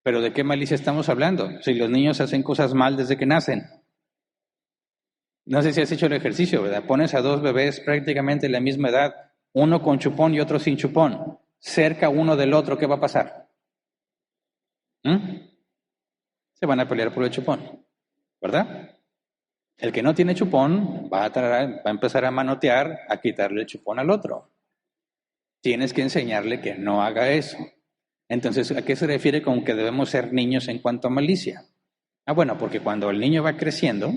¿Pero de qué malicia estamos hablando? Si los niños hacen cosas mal desde que nacen. No sé si has hecho el ejercicio, ¿verdad? Pones a dos bebés prácticamente de la misma edad, uno con chupón y otro sin chupón, cerca uno del otro, ¿qué va a pasar? Se van a pelear por el chupón, ¿verdad? El que no tiene chupón va a empezar a manotear, a quitarle el chupón al otro. Tienes que enseñarle que no haga eso. Entonces, ¿a qué se refiere con que debemos ser niños en cuanto a malicia? Bueno, porque cuando el niño va creciendo,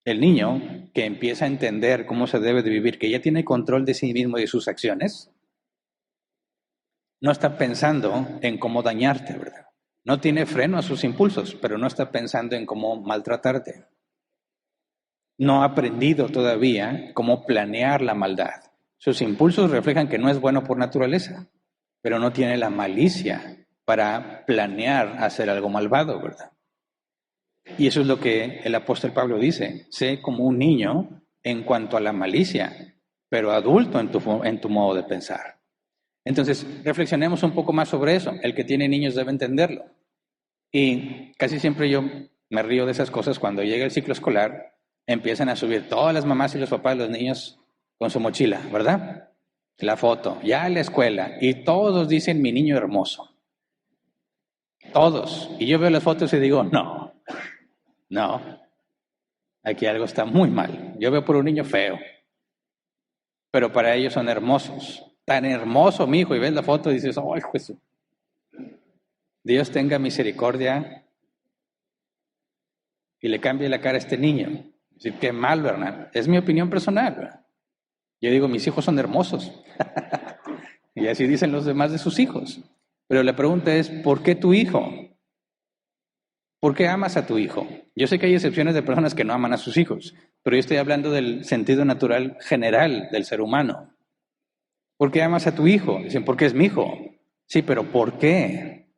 el niño que empieza a entender cómo se debe de vivir, que ya tiene control de sí mismo y de sus acciones, no está pensando en cómo dañarte, ¿verdad? No tiene freno a sus impulsos, pero no está pensando en cómo maltratarte. No ha aprendido todavía cómo planear la maldad. Sus impulsos reflejan que no es bueno por naturaleza, pero no tiene la malicia para planear hacer algo malvado, ¿verdad? Y eso es lo que el apóstol Pablo dice, sé como un niño en cuanto a la malicia, pero adulto en tu modo de pensar. Entonces, reflexionemos un poco más sobre eso. El que tiene niños debe entenderlo. Y casi siempre yo me río de esas cosas cuando llega el ciclo escolar, empiezan a subir todas las mamás y los papás de los niños con su mochila, ¿verdad? La foto, ya a la escuela, y todos dicen mi niño hermoso. Todos. Y yo veo las fotos y digo, no, aquí algo está muy mal. Yo veo por un niño feo, pero para ellos son hermosos. Tan hermoso, mi hijo, y ves la foto y dices, ¡ay, Jesús! Dios tenga misericordia y le cambie la cara a este niño. Es decir, qué mal, ¿verdad? Es mi opinión personal, ¿verdad? Yo digo, mis hijos son hermosos. Y así dicen los demás de sus hijos. Pero la pregunta es, ¿por qué tu hijo? ¿Por qué amas a tu hijo? Yo sé que hay excepciones de personas que no aman a sus hijos, pero yo estoy hablando del sentido natural general del ser humano. ¿Por qué amas a tu hijo? Dicen, porque es mi hijo. Sí, pero ¿por qué?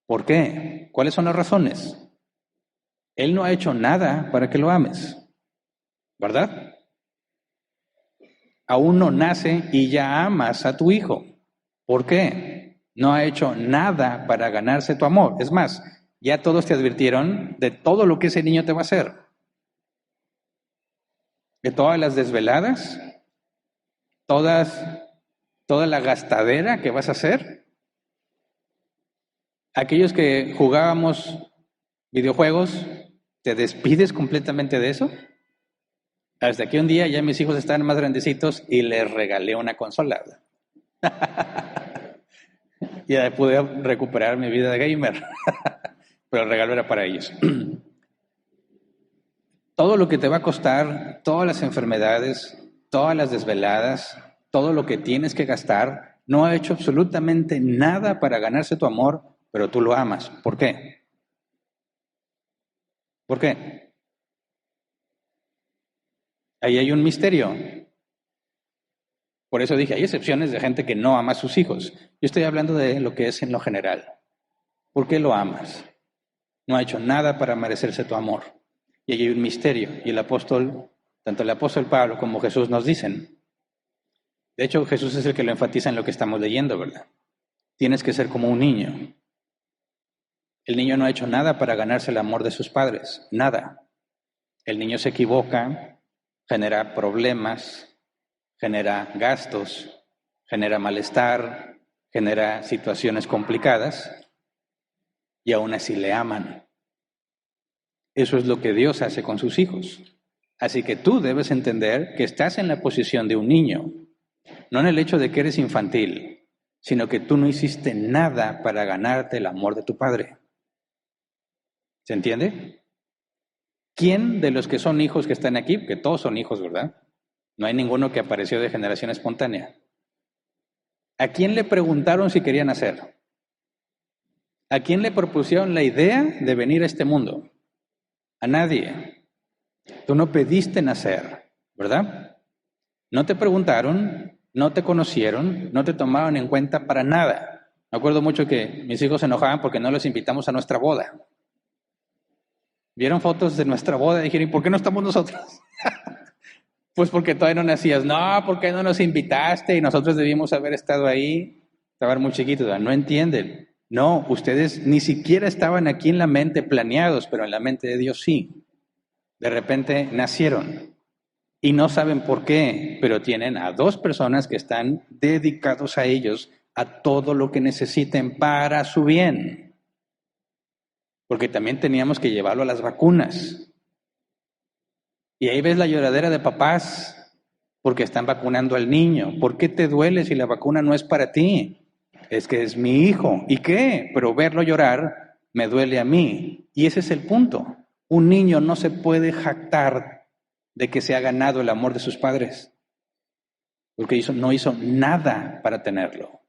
¿Por qué? ¿Cuáles son las razones? Él no ha hecho nada para que lo ames, ¿verdad? Aún no nace y ya amas a tu hijo. ¿Por qué? No ha hecho nada para ganarse tu amor. Es más, ya todos te advirtieron de todo lo que ese niño te va a hacer. De todas las desveladas, toda la gastadera que vas a hacer. Aquellos que jugábamos videojuegos, ¿te despides completamente de eso? Hasta que un día ya mis hijos estaban más grandecitos y les regalé una consola. Ya pude recuperar mi vida de gamer, pero el regalo era para ellos. Todo lo que te va a costar, todas las enfermedades, todas las desveladas, todo lo que tienes que gastar, no ha hecho absolutamente nada para ganarse tu amor, pero tú lo amas. ¿Por qué? ¿Por qué? Ahí hay un misterio. Por eso dije, hay excepciones de gente que no ama a sus hijos. Yo estoy hablando de lo que es en lo general. ¿Por qué lo amas? No ha hecho nada para merecerse tu amor. Y ahí hay un misterio. Y el apóstol, tanto el apóstol Pablo como Jesús nos dicen. De hecho, Jesús es el que lo enfatiza en lo que estamos leyendo, ¿verdad? Tienes que ser como un niño. El niño no ha hecho nada para ganarse el amor de sus padres. Nada. El niño se equivoca, genera problemas, genera gastos, genera malestar, genera situaciones complicadas y aún así le aman. Eso es lo que Dios hace con sus hijos. Así que tú debes entender que estás en la posición de un niño, no en el hecho de que eres infantil, sino que tú no hiciste nada para ganarte el amor de tu padre. ¿Se entiende? ¿Quién de los que son hijos que están aquí, porque todos son hijos, ¿verdad? No hay ninguno que apareció de generación espontánea. ¿A quién le preguntaron si querían nacer? ¿A quién le propusieron la idea de venir a este mundo? A nadie. Tú no pediste nacer, ¿verdad? No te preguntaron, no te conocieron, no te tomaron en cuenta para nada. Me acuerdo mucho que mis hijos se enojaban porque no los invitamos a nuestra boda. Vieron fotos de nuestra boda y dijeron, ¿y por qué no estamos nosotros? Pues porque todavía no nacías. No, ¿por qué no nos invitaste? Y nosotros debimos haber estado ahí. Estaban muy chiquitos, ¿verdad? No entienden. No, ustedes ni siquiera estaban aquí en la mente planeados, pero en la mente de Dios sí. De repente nacieron y no saben por qué, pero tienen a dos personas que están dedicados a ellos, a todo lo que necesiten para su bien. Porque también teníamos que llevarlo a las vacunas. Y ahí ves la lloradera de papás porque están vacunando al niño. ¿Por qué te duele si la vacuna no es para ti? Es que es mi hijo. ¿Y qué? Pero verlo llorar me duele a mí. Y ese es el punto. Un niño no se puede jactar de que se ha ganado el amor de sus padres, porque no hizo nada para tenerlo.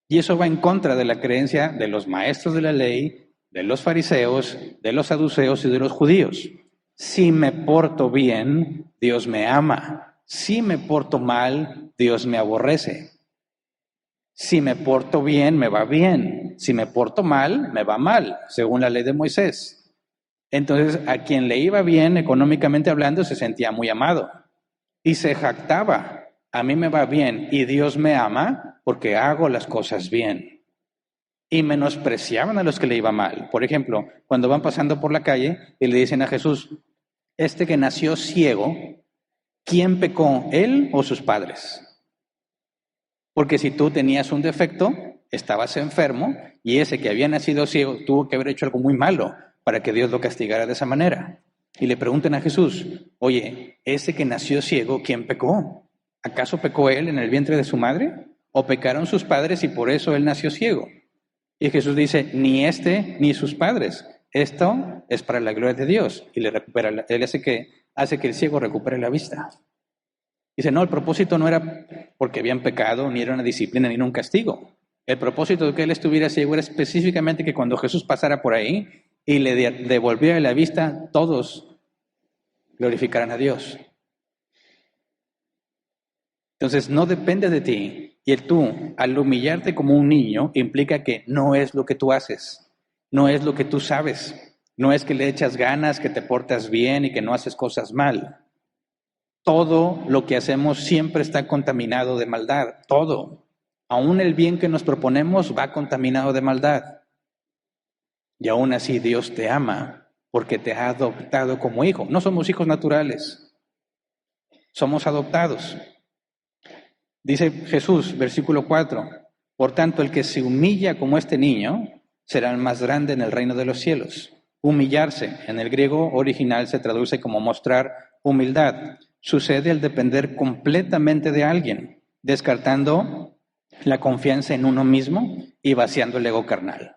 Y eso va en contra de la creencia de los maestros de la ley, de los fariseos, de los saduceos y de los judíos. Si me porto bien, Dios me ama. Si me porto mal, Dios me aborrece. Si me porto bien, me va bien. Si me porto mal, me va mal, según la ley de Moisés. Entonces, a quien le iba bien, económicamente hablando, se sentía muy amado. Y se jactaba, a mí me va bien y Dios me ama porque hago las cosas bien. Y menospreciaban a los que le iba mal. Por ejemplo, cuando van pasando por la calle y le dicen a Jesús, este que nació ciego, ¿quién pecó, él o sus padres? Porque si tú tenías un defecto, estabas enfermo y ese que había nacido ciego tuvo que haber hecho algo muy malo para que Dios lo castigara de esa manera. Y le preguntan a Jesús, oye, ese que nació ciego, ¿quién pecó? ¿Acaso pecó él en el vientre de su madre? ¿O pecaron sus padres y por eso él nació ciego? Y Jesús dice, ni este ni sus padres. Esto es para la gloria de Dios. Y él hace que el ciego recupere la vista. Dice, no, el propósito no era porque habían pecado, ni era una disciplina, ni era un castigo. El propósito de que él estuviera ciego era específicamente que cuando Jesús pasara por ahí y le devolviera la vista, todos glorificaran a Dios. Entonces, no depende de ti. Y tú, al humillarte como un niño, implica que no es lo que tú haces, no es lo que tú sabes, no es que le echas ganas, que te portas bien y que no haces cosas mal. Todo lo que hacemos siempre está contaminado de maldad, todo. Aún el bien que nos proponemos va contaminado de maldad. Y aún así Dios te ama porque te ha adoptado como hijo. No somos hijos naturales, somos adoptados. Dice Jesús, versículo 4, por tanto, el que se humilla como este niño será el más grande en el reino de los cielos. Humillarse, en el griego original se traduce como mostrar humildad. Sucede al depender completamente de alguien, descartando la confianza en uno mismo y vaciando el ego carnal.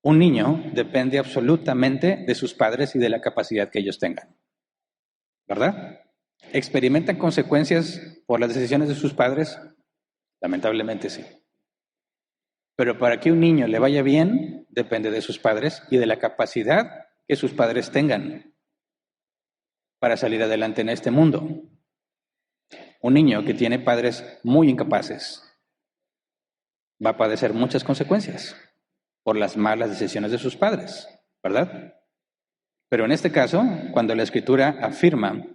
Un niño depende absolutamente de sus padres y de la capacidad que ellos tengan, ¿verdad? ¿Experimentan consecuencias por las decisiones de sus padres? Lamentablemente sí. Pero para que un niño le vaya bien, depende de sus padres y de la capacidad que sus padres tengan para salir adelante en este mundo. Un niño que tiene padres muy incapaces va a padecer muchas consecuencias por las malas decisiones de sus padres, ¿verdad? Pero en este caso, cuando la Escritura afirma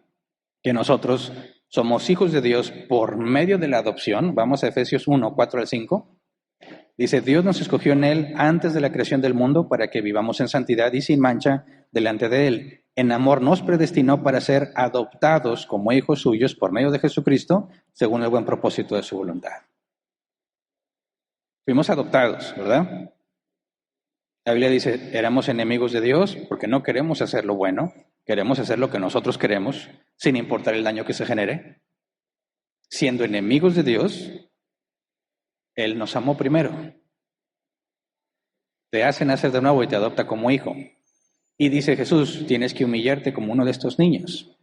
que nosotros somos hijos de Dios por medio de la adopción, vamos a Efesios 1, 4 al 5, dice, Dios nos escogió en Él antes de la creación del mundo para que vivamos en santidad y sin mancha delante de Él. En amor nos predestinó para ser adoptados como hijos suyos por medio de Jesucristo, según el buen propósito de su voluntad. Fuimos adoptados, ¿verdad? La Biblia dice, éramos enemigos de Dios porque no queremos hacer lo bueno, queremos hacer lo que nosotros queremos, sin importar el daño que se genere. Siendo enemigos de Dios, Él nos amó primero. Te hace nacer de nuevo y te adopta como hijo. Y dice Jesús, tienes que humillarte como uno de estos niños,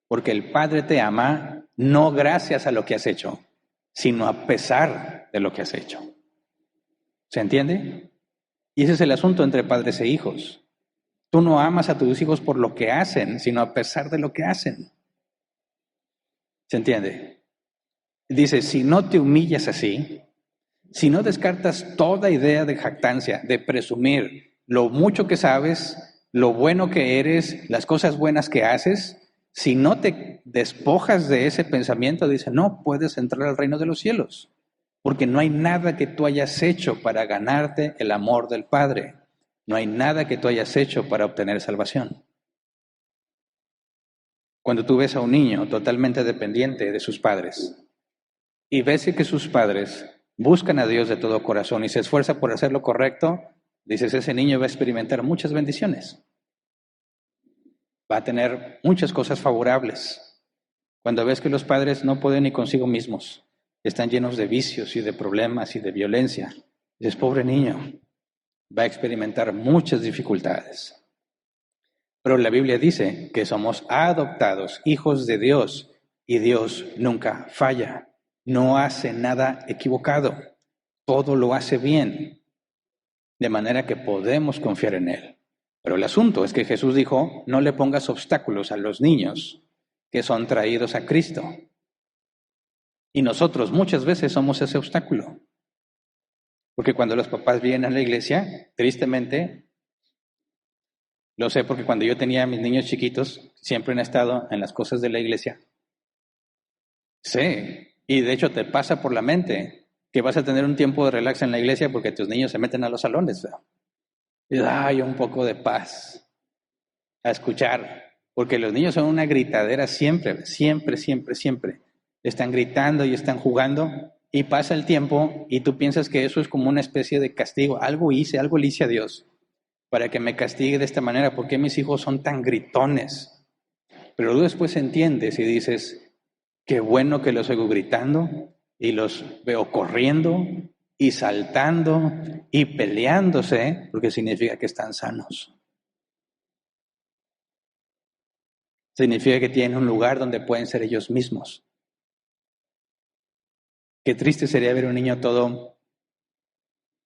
porque el Padre te ama no gracias a lo que has hecho, sino a pesar de lo que has hecho. ¿Se entiende? Y ese es el asunto entre padres e hijos. Tú no amas a tus hijos por lo que hacen, sino a pesar de lo que hacen. ¿Se entiende? Dice, si no te humillas así, si no descartas toda idea de jactancia, de presumir lo mucho que sabes, lo bueno que eres, las cosas buenas que haces, si no te despojas de ese pensamiento, dice, no puedes entrar al reino de los cielos. Porque no hay nada que tú hayas hecho para ganarte el amor del Padre. No hay nada que tú hayas hecho para obtener salvación. Cuando tú ves a un niño totalmente dependiente de sus padres y ves que sus padres buscan a Dios de todo corazón y se esfuerzan por hacer lo correcto, dices, ese niño va a experimentar muchas bendiciones. Va a tener muchas cosas favorables. Cuando ves que los padres no pueden ni consigo mismos, están llenos de vicios y de problemas y de violencia. Dices, pobre niño, va a experimentar muchas dificultades. Pero la Biblia dice que somos adoptados, hijos de Dios, y Dios nunca falla, no hace nada equivocado, todo lo hace bien, de manera que podemos confiar en Él. Pero el asunto es que Jesús dijo, no le pongas obstáculos a los niños que son traídos a Cristo. Y nosotros muchas veces somos ese obstáculo. Porque cuando los papás vienen a la iglesia, tristemente, lo sé porque cuando yo tenía a mis niños chiquitos, siempre han estado en las cosas de la iglesia. Sí, y de hecho te pasa por la mente que vas a tener un tiempo de relax en la iglesia porque tus niños se meten a los salones. Y hay un poco de paz a escuchar, porque los niños son una gritadera siempre, siempre, siempre, siempre. Están gritando y están jugando y pasa el tiempo y tú piensas que eso es como una especie de castigo. Algo le hice a Dios para que me castigue de esta manera. ¿Por qué mis hijos son tan gritones? Pero tú después entiendes y dices, qué bueno que los oigo gritando y los veo corriendo y saltando y peleándose, porque significa que están sanos. Significa que tienen un lugar donde pueden ser ellos mismos. Qué triste sería ver un niño todo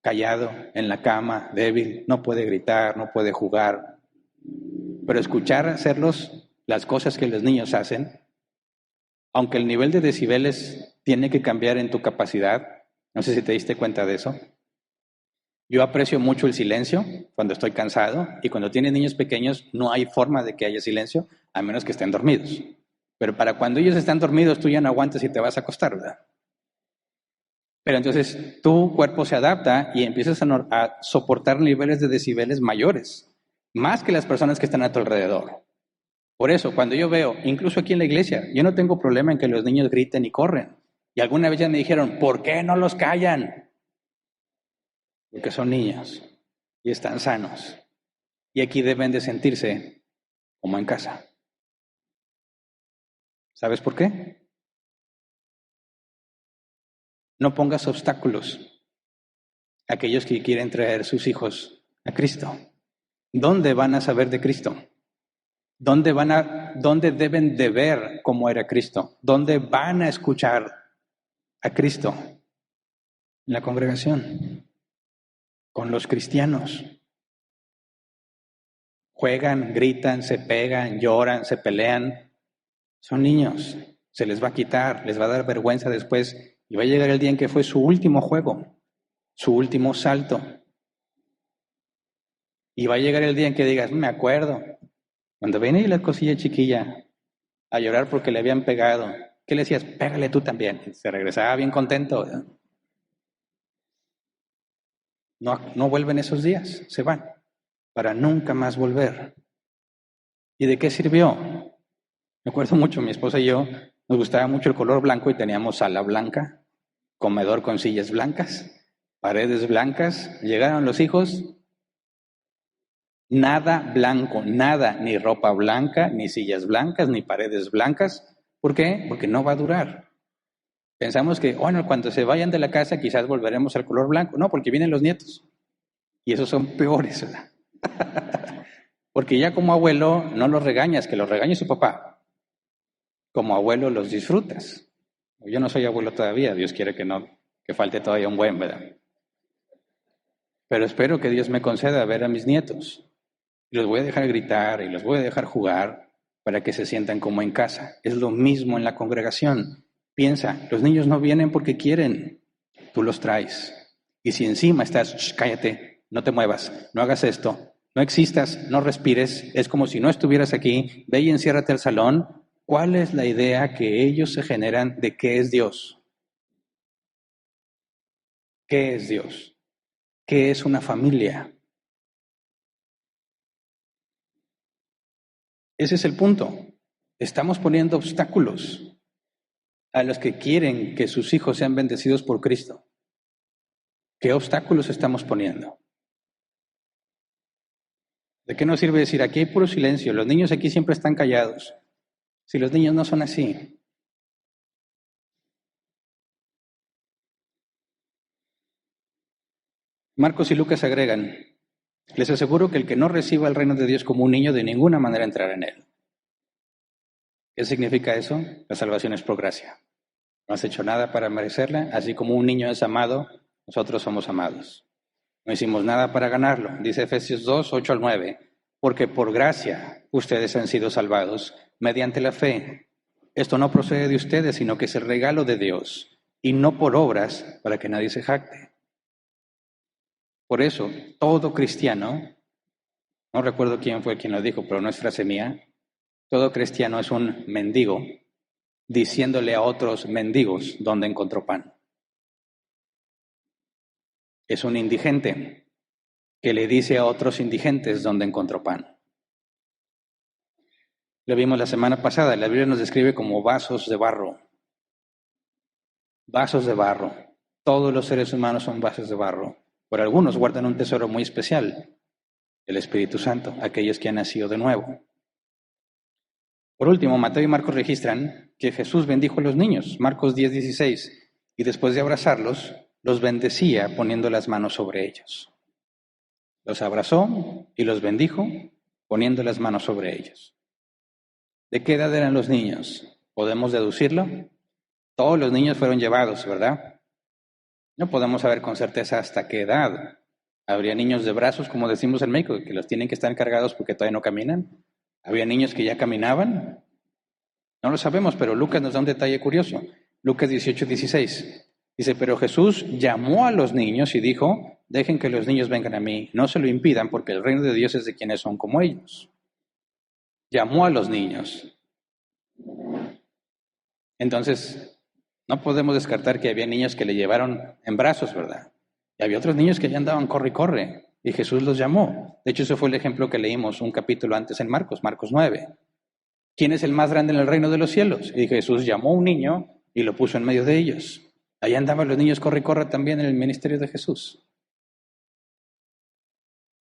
callado en la cama, débil, no puede gritar, no puede jugar. Pero escuchar hacerlos las cosas que los niños hacen, aunque el nivel de decibeles tiene que cambiar en tu capacidad, no sé si te diste cuenta de eso. Yo aprecio mucho el silencio cuando estoy cansado y cuando tienes niños pequeños no hay forma de que haya silencio a menos que estén dormidos. Pero para cuando ellos están dormidos tú ya no aguantas y te vas a acostar, ¿verdad? Pero entonces tu cuerpo se adapta y empiezas a soportar niveles de decibeles mayores, más que las personas que están a tu alrededor. Por eso, cuando yo veo, incluso aquí en la iglesia, yo no tengo problema en que los niños griten y corren. Y alguna vez ya me dijeron, ¿por qué no los callan? Porque son niños y están sanos. Y aquí deben de sentirse como en casa. ¿Sabes por qué? No pongas obstáculos a aquellos que quieren traer sus hijos a Cristo. ¿Dónde van a saber de Cristo? ¿Dónde deben de ver cómo era Cristo? ¿Dónde van a escuchar a Cristo? En la congregación, con los cristianos. Juegan, gritan, se pegan, lloran, se pelean. Son niños, se les va a quitar, les va a dar vergüenza después y va a llegar el día en que fue su último juego, su último salto. Y va a llegar el día en que digas, me acuerdo, cuando venía la cosilla chiquilla a llorar porque le habían pegado, ¿qué le decías? Pégale tú también. Y se regresaba bien contento. No vuelven esos días, se van, para nunca más volver. ¿Y de qué sirvió? Me acuerdo mucho, mi esposa y yo, nos gustaba mucho el color blanco y teníamos sala blanca, comedor con sillas blancas, paredes blancas. Llegaron los hijos, nada blanco, nada, ni ropa blanca, ni sillas blancas, ni paredes blancas. ¿Por qué? Porque no va a durar. Pensamos que, bueno, cuando se vayan de la casa quizás volveremos al color blanco. No, porque vienen los nietos. Y esos son peores, ¿verdad? Porque ya como abuelo no los regañas, que los regañe su papá. Como abuelo los disfrutas. Yo no soy abuelo todavía, Dios quiere que no, que falte todavía un buen, ¿verdad? Pero espero que Dios me conceda ver a mis nietos. Y los voy a dejar gritar y los voy a dejar jugar para que se sientan como en casa. Es lo mismo en la congregación. Piensa, los niños no vienen porque quieren, tú los traes. Y si encima estás, cállate, no te muevas, no hagas esto, no existas, no respires, es como si no estuvieras aquí, ve y enciérrate al salón. ¿Cuál es la idea que ellos se generan de qué es Dios? ¿Qué es Dios? ¿Qué es una familia? Ese es el punto. Estamos poniendo obstáculos a los que quieren que sus hijos sean bendecidos por Cristo. ¿Qué obstáculos estamos poniendo? ¿De qué nos sirve decir aquí hay puro silencio? Los niños aquí siempre están callados. Si los niños no son así. Marcos y Lucas agregan, les aseguro que el que no reciba el reino de Dios como un niño de ninguna manera entrará en él. ¿Qué significa eso? La salvación es por gracia. No has hecho nada para merecerla, así como un niño es amado, nosotros somos amados. No hicimos nada para ganarlo, dice Efesios 2, 8 al 9, porque por gracia ustedes han sido salvados mediante la fe. Esto no procede de ustedes, sino que es el regalo de Dios, y no por obras para que nadie se jacte. Por eso, todo cristiano, no recuerdo quién fue quien lo dijo, pero no es frase mía, todo cristiano es un mendigo diciéndole a otros mendigos dónde encontró pan. Es un indigente que le dice a otros indigentes dónde encontró pan. Lo vimos la semana pasada, la Biblia nos describe como vasos de barro. Vasos de barro. Todos los seres humanos son vasos de barro. Pero algunos guardan un tesoro muy especial, el Espíritu Santo, aquellos que han nacido de nuevo. Por último, Mateo y Marcos registran que Jesús bendijo a los niños, Marcos 10:16, y después de abrazarlos, los bendecía poniendo las manos sobre ellos. Los abrazó y los bendijo poniendo las manos sobre ellos. ¿De qué edad eran los niños? ¿Podemos deducirlo? Todos los niños fueron llevados, ¿verdad? No podemos saber con certeza hasta qué edad. Habría niños de brazos, como decimos en México, que los tienen que estar cargados porque todavía no caminan. Había niños que ya caminaban. No lo sabemos, pero Lucas nos da un detalle curioso. Lucas 18:16. Dice, pero Jesús llamó a los niños y dijo, dejen que los niños vengan a mí, no se lo impidan porque el reino de Dios es de quienes son como ellos. Llamó a los niños. Entonces, no podemos descartar que había niños que le llevaron en brazos, ¿verdad? Y había otros niños que ya andaban corre y corre, y Jesús los llamó. De hecho, ese fue el ejemplo que leímos un capítulo antes en Marcos 9. ¿Quién es el más grande en el reino de los cielos? Y Jesús llamó a un niño y lo puso en medio de ellos. Ahí andaban los niños corre y corre también en el ministerio de Jesús.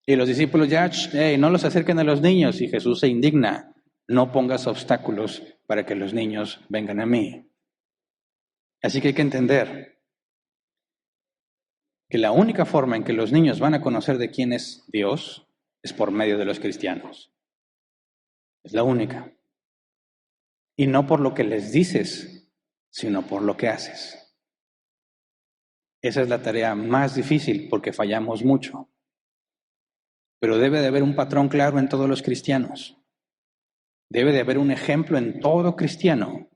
Y los discípulos ya, no los acerquen a los niños. Y Jesús se indigna. No pongas obstáculos para que los niños vengan a mí. Así que hay que entender que la única forma en que los niños van a conocer de quién es Dios es por medio de los cristianos. Es la única. Y no por lo que les dices, sino por lo que haces. Esa es la tarea más difícil porque fallamos mucho. Pero debe de haber un patrón claro en todos los cristianos. Debe de haber un ejemplo en todo cristiano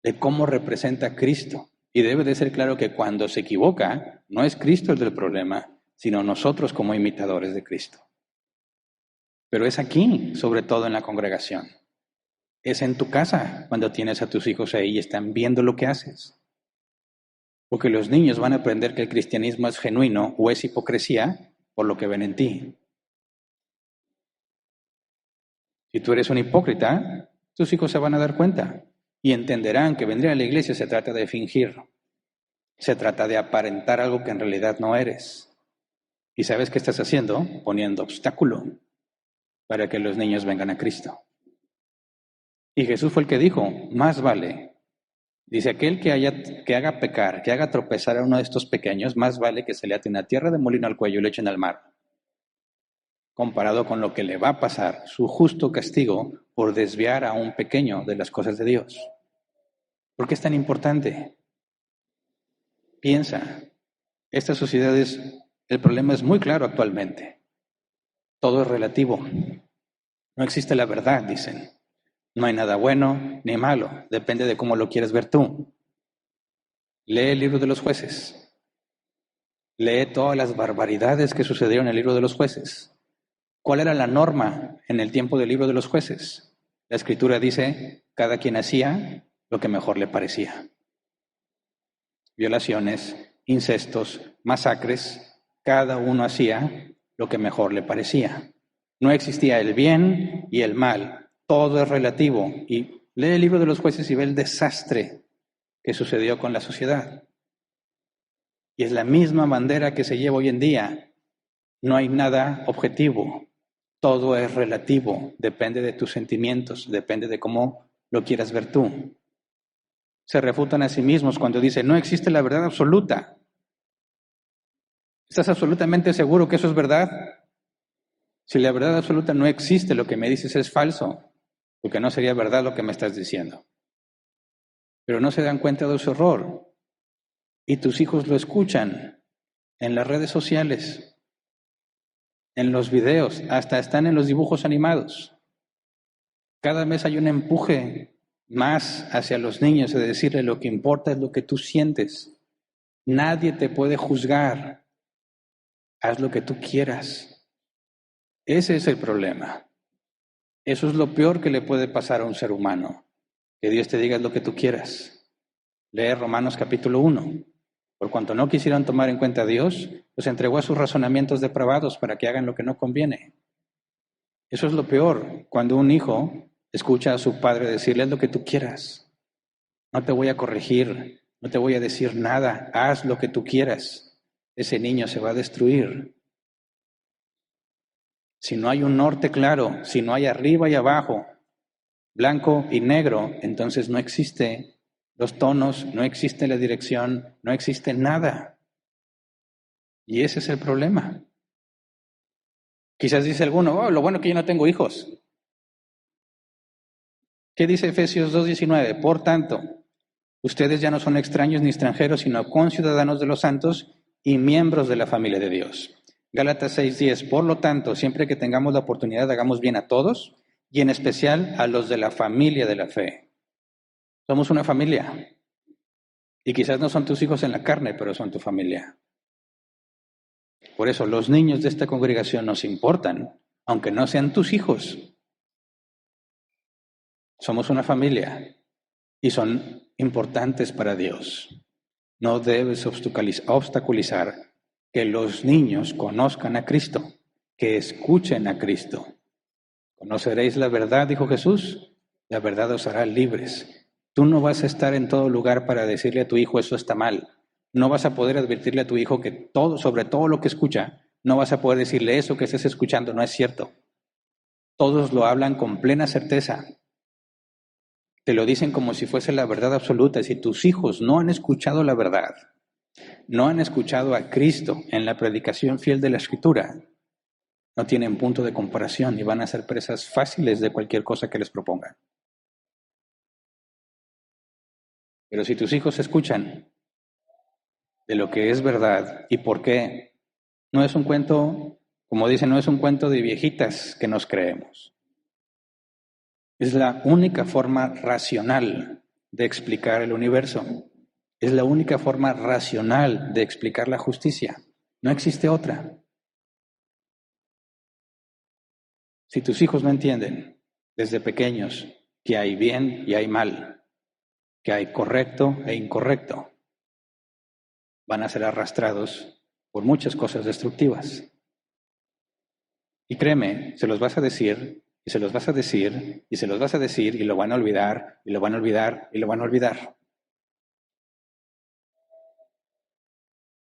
de cómo representa a Cristo. Y debe de ser claro que cuando se equivoca, no es Cristo el del problema, sino nosotros como imitadores de Cristo. Pero es aquí, sobre todo en la congregación. Es en tu casa cuando tienes a tus hijos ahí y están viendo lo que haces. Porque los niños van a aprender que el cristianismo es genuino o es hipocresía por lo que ven en ti. Si tú eres un hipócrita, tus hijos se van a dar cuenta y entenderán que venir a la iglesia se trata de fingir. Se trata de aparentar algo que en realidad no eres. ¿Y sabes qué estás haciendo? Poniendo obstáculo para que los niños vengan a Cristo. Y Jesús fue el que dijo, más vale. Dice, aquel que haga pecar, que haga tropezar a uno de estos pequeños, más vale que se le aten a tierra de molino al cuello y le echen al mar. Comparado con lo que le va a pasar, su justo castigo por desviar a un pequeño de las cosas de Dios. ¿Por qué es tan importante? Piensa, esta sociedad el problema es muy claro actualmente. Todo es relativo. No existe la verdad, dicen. No hay nada bueno ni malo, depende de cómo lo quieres ver tú. Lee el libro de los jueces. Lee todas las barbaridades que sucedieron en el libro de los jueces. ¿Cuál era la norma en el tiempo del libro de los jueces? La escritura dice, cada quien hacía lo que mejor le parecía. Violaciones, incestos, masacres, cada uno hacía lo que mejor le parecía. No existía el bien y el mal, todo es relativo. Y lee el libro de los jueces y ve el desastre que sucedió con la sociedad. Y es la misma bandera que se lleva hoy en día. No hay nada objetivo. Todo es relativo, depende de tus sentimientos, depende de cómo lo quieras ver tú. Se refutan a sí mismos cuando dicen, no existe la verdad absoluta. ¿Estás absolutamente seguro que eso es verdad? Si la verdad absoluta no existe, lo que me dices es falso, porque no sería verdad lo que me estás diciendo. Pero no se dan cuenta de su error. Y tus hijos lo escuchan en las redes sociales, en los videos, hasta están en los dibujos animados. Cada vez hay un empuje más hacia los niños de decirle lo que importa es lo que tú sientes. Nadie te puede juzgar. Haz lo que tú quieras. Ese es el problema. Eso es lo peor que le puede pasar a un ser humano. Que Dios te diga lo que tú quieras. Lee Romanos capítulo 1. Por cuanto no quisieron tomar en cuenta a Dios, los entregó a sus razonamientos depravados para que hagan lo que no conviene. Eso es lo peor, cuando un hijo escucha a su padre decirle haz lo que tú quieras. No te voy a corregir, no te voy a decir nada, haz lo que tú quieras. Ese niño se va a destruir. Si no hay un norte claro, si no hay arriba y abajo, blanco y negro, entonces no existe los tonos, no existe la dirección, no existe nada. Y ese es el problema. Quizás dice alguno, oh, lo bueno que yo no tengo hijos. ¿Qué dice Efesios 2:19? Por tanto, ustedes ya no son extraños ni extranjeros, sino conciudadanos de los santos y miembros de la familia de Dios. Gálatas 6:10, por lo tanto, siempre que tengamos la oportunidad, hagamos bien a todos y en especial a los de la familia de la fe. Somos una familia. Y quizás no son tus hijos en la carne, pero son tu familia. Por eso los niños de esta congregación nos importan, aunque no sean tus hijos. Somos una familia y son importantes para Dios. No debes obstaculizar que los niños conozcan a Cristo, que escuchen a Cristo. Conoceréis la verdad, dijo Jesús, la verdad os hará libres. Tú no vas a estar en todo lugar para decirle a tu hijo eso está mal. No vas a poder advertirle a tu hijo que todo, sobre todo lo que escucha, no vas a poder decirle eso que estés escuchando no es cierto. Todos lo hablan con plena certeza. Te lo dicen como si fuese la verdad absoluta. Si tus hijos no han escuchado la verdad, no han escuchado a Cristo en la predicación fiel de la Escritura, no tienen punto de comparación y van a ser presas fáciles de cualquier cosa que les propongan. Pero si tus hijos escuchan de lo que es verdad y por qué, no es un cuento, como dicen, no es un cuento de viejitas que nos creemos. Es la única forma racional de explicar el universo. Es la única forma racional de explicar la justicia. No existe otra. Si tus hijos no entienden desde pequeños que hay bien y hay mal, que hay correcto e incorrecto, van a ser arrastrados por muchas cosas destructivas. Y créeme, se los vas a decir, y se los vas a decir, y se los vas a decir, y lo van a olvidar, y lo van a olvidar, y lo van a olvidar.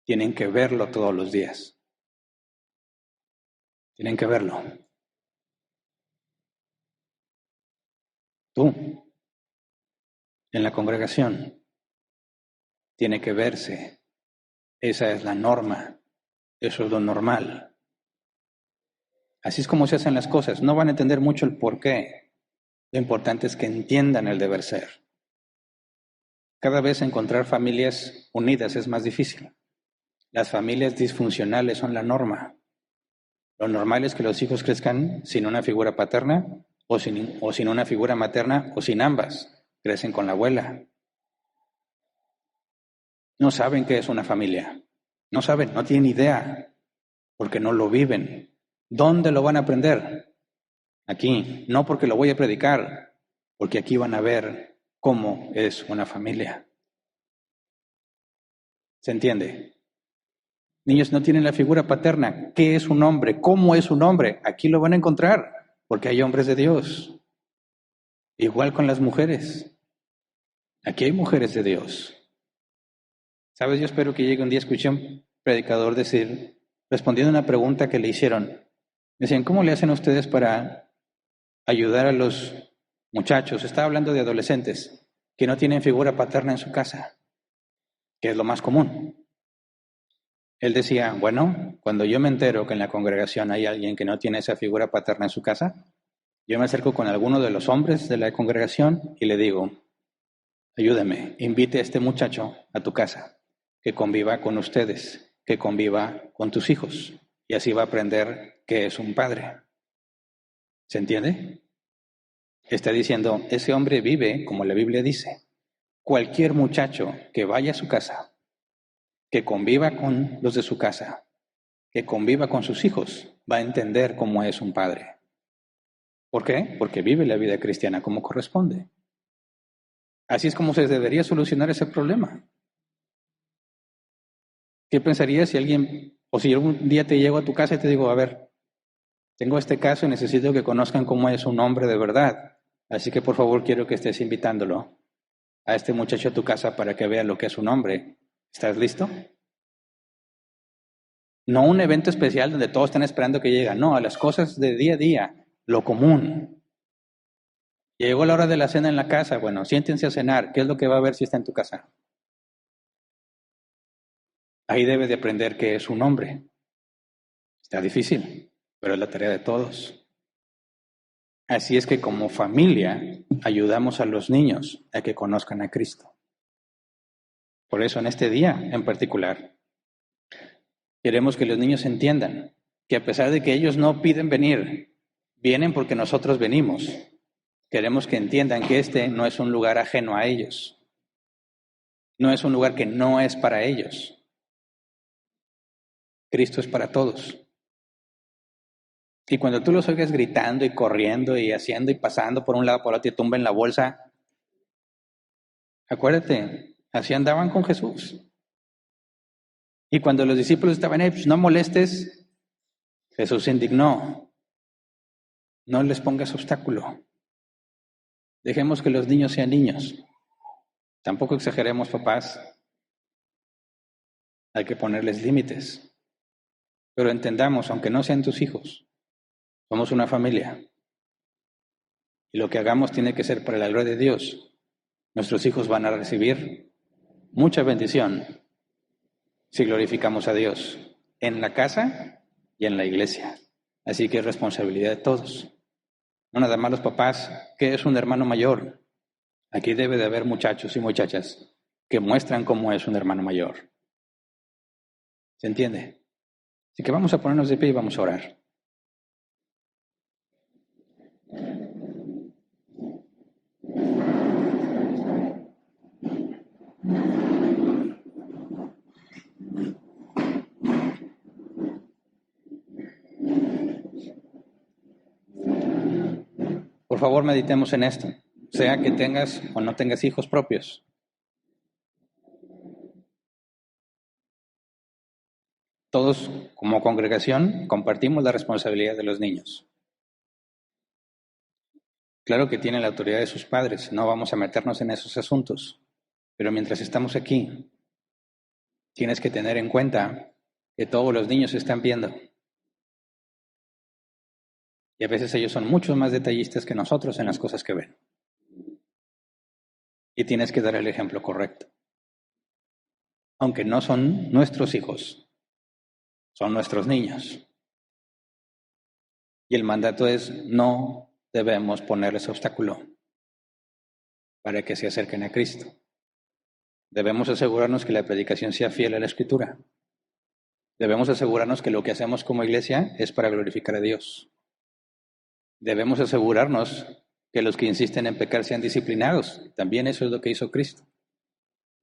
Tienen que verlo todos los días. Tienen que verlo. Tú, en la congregación, tiene que verse. Esa es la norma. Eso es lo normal. Así es como se hacen las cosas. No van a entender mucho el por qué. Lo importante es que entiendan el deber ser. Cada vez encontrar familias unidas es más difícil. Las familias disfuncionales son la norma. Lo normal es que los hijos crezcan sin una figura paterna o sin una figura materna o sin ambas. Crecen con la abuela. No saben qué es una familia. No saben, no tienen idea, porque no lo viven. ¿Dónde lo van a aprender? Aquí. No porque lo voy a predicar, porque aquí van a ver cómo es una familia. ¿Se entiende? Niños no tienen la figura paterna. ¿Qué es un hombre? ¿Cómo es un hombre? Aquí lo van a encontrar, porque hay hombres de Dios. Igual con las mujeres. Aquí hay mujeres de Dios. ¿Sabes? Yo espero que llegue un día, escuché a un predicador decir, respondiendo a una pregunta que le hicieron, decían, ¿cómo le hacen ustedes para ayudar a los muchachos? Estaba hablando de adolescentes que no tienen figura paterna en su casa, que es lo más común. Él decía, bueno, cuando yo me entero que en la congregación hay alguien que no tiene esa figura paterna en su casa, yo me acerco con alguno de los hombres de la congregación y le digo, ayúdeme, invite a este muchacho a tu casa, que conviva con ustedes, que conviva con tus hijos, y así va a aprender que es un padre. ¿Se entiende? Está diciendo, ese hombre vive como la Biblia dice. Cualquier muchacho que vaya a su casa, que conviva con los de su casa, que conviva con sus hijos, va a entender cómo es un padre. ¿Por qué? Porque vive la vida cristiana como corresponde. Así es como se debería solucionar ese problema. ¿Qué pensarías si alguien, o si yo un día te llego a tu casa y te digo, a ver, tengo este caso y necesito que conozcan cómo es un hombre de verdad, así que por favor quiero que estés invitándolo a este muchacho a tu casa para que vea lo que es un hombre. ¿Estás listo? No un evento especial donde todos están esperando que llegue, no, a las cosas de día a día, lo común. Llegó la hora de la cena en la casa, bueno, siéntense a cenar, ¿qué es lo que va a ver si está en tu casa? Ahí debe de aprender que es un hombre. Está difícil, pero es la tarea de todos. Así es que como familia ayudamos a los niños a que conozcan a Cristo. Por eso en este día en particular queremos que los niños entiendan que a pesar de que ellos no piden venir, vienen porque nosotros venimos. Queremos que entiendan que este no es un lugar ajeno a ellos. No es un lugar que no es para ellos. Cristo es para todos. Y cuando tú los oigas gritando y corriendo y haciendo y pasando por un lado por otro y tumben la bolsa, acuérdate, así andaban con Jesús. Y cuando los discípulos estaban ahí, pues no molestes, Jesús se indignó. No les pongas obstáculo. Dejemos que los niños sean niños. Tampoco exageremos, papás. Hay que ponerles límites. Pero entendamos, aunque no sean tus hijos, somos una familia. Y lo que hagamos tiene que ser para la gloria de Dios. Nuestros hijos van a recibir mucha bendición si glorificamos a Dios en la casa y en la iglesia. Así que es responsabilidad de todos. No nada más los papás, que es un hermano mayor. Aquí debe de haber muchachos y muchachas que muestran cómo es un hermano mayor. ¿Se entiende? Así que vamos a ponernos de pie y vamos a orar. Por favor, meditemos en esto, sea que tengas o no tengas hijos propios. Todos, como congregación, compartimos la responsabilidad de los niños. Claro que tienen la autoridad de sus padres, no vamos a meternos en esos asuntos, pero mientras estamos aquí, tienes que tener en cuenta que todos los niños están viendo. Y a veces ellos son mucho más detallistas que nosotros en las cosas que ven. Y tienes que dar el ejemplo correcto. Aunque no son nuestros hijos, son nuestros niños. Y el mandato es: no debemos ponerles obstáculo para que se acerquen a Cristo. Debemos asegurarnos que la predicación sea fiel a la Escritura. Debemos asegurarnos que lo que hacemos como iglesia es para glorificar a Dios. Debemos asegurarnos que los que insisten en pecar sean disciplinados. También eso es lo que hizo Cristo.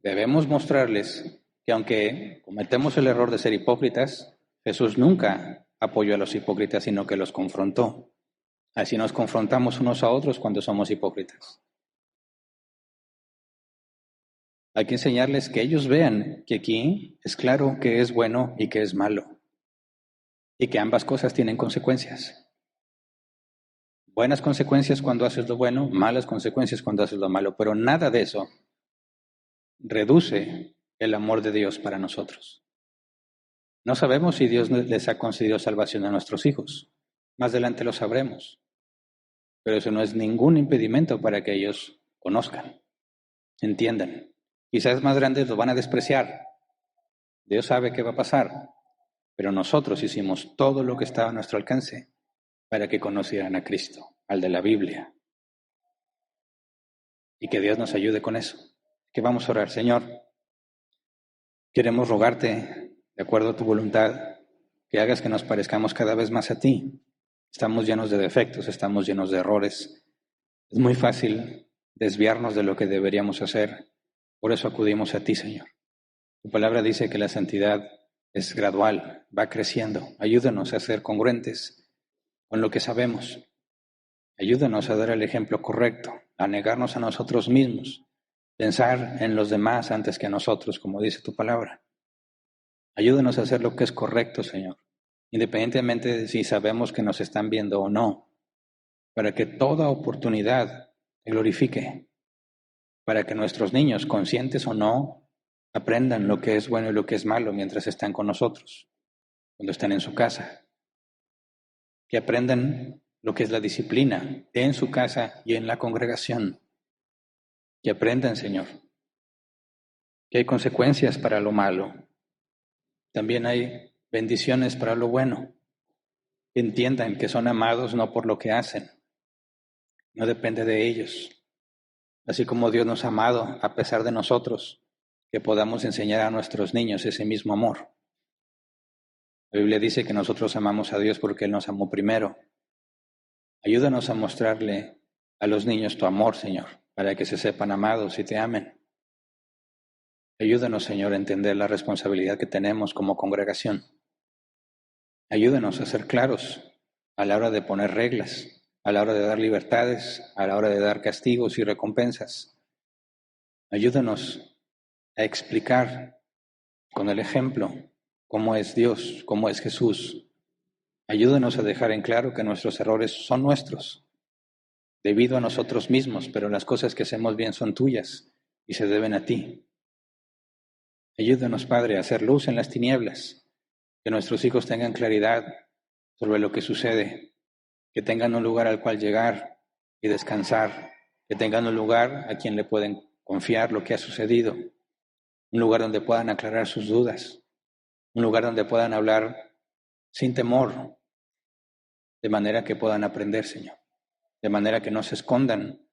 Debemos mostrarles que aunque cometemos el error de ser hipócritas, Jesús nunca apoyó a los hipócritas, sino que los confrontó. Así nos confrontamos unos a otros cuando somos hipócritas. Hay que enseñarles que ellos vean que aquí es claro que es bueno y que es malo, y que ambas cosas tienen consecuencias. Buenas consecuencias cuando haces lo bueno, malas consecuencias cuando haces lo malo, pero nada de eso reduce el amor de Dios para nosotros. No sabemos si Dios les ha concedido salvación a nuestros hijos. Más adelante lo sabremos. Pero eso no es ningún impedimento para que ellos conozcan, entiendan. Quizás más grandes lo van a despreciar. Dios sabe qué va a pasar. Pero nosotros hicimos todo lo que estaba a nuestro alcance para que conocieran a Cristo, al de la Biblia. Y que Dios nos ayude con eso. Que vamos a orar. Señor, queremos rogarte, de acuerdo a tu voluntad, que hagas que nos parezcamos cada vez más a ti. Estamos llenos de defectos, estamos llenos de errores. Es muy fácil desviarnos de lo que deberíamos hacer. Por eso acudimos a ti, Señor. Tu palabra dice que la santidad es gradual, va creciendo. Ayúdanos a ser congruentes con lo que sabemos. Ayúdanos a dar el ejemplo correcto, a negarnos a nosotros mismos, pensar en los demás antes que a nosotros, como dice tu palabra. Ayúdanos a hacer lo que es correcto, Señor, independientemente de si sabemos que nos están viendo o no, para que toda oportunidad te glorifique, para que nuestros niños, conscientes o no, aprendan lo que es bueno y lo que es malo mientras están con nosotros, cuando están en su casa. Que aprendan lo que es la disciplina en su casa y en la congregación. Que aprendan, Señor, que hay consecuencias para lo malo, también hay bendiciones para lo bueno. Entiendan que son amados no por lo que hacen, no depende de ellos. Así como Dios nos ha amado a pesar de nosotros, que podamos enseñar a nuestros niños ese mismo amor. La Biblia dice que nosotros amamos a Dios porque Él nos amó primero. Ayúdanos a mostrarle a los niños tu amor, Señor, para que se sepan amados y te amen. Ayúdanos, Señor, a entender la responsabilidad que tenemos como congregación. Ayúdanos a ser claros a la hora de poner reglas, a la hora de dar libertades, a la hora de dar castigos y recompensas. Ayúdanos a explicar con el ejemplo cómo es Dios, cómo es Jesús. Ayúdanos a dejar en claro que nuestros errores son nuestros, debido a nosotros mismos, pero las cosas que hacemos bien son tuyas y se deben a ti. Ayúdanos, Padre, a hacer luz en las tinieblas, que nuestros hijos tengan claridad sobre lo que sucede, que tengan un lugar al cual llegar y descansar, que tengan un lugar a quien le pueden confiar lo que ha sucedido, un lugar donde puedan aclarar sus dudas, un lugar donde puedan hablar sin temor, de manera que puedan aprender, Señor, de manera que no se escondan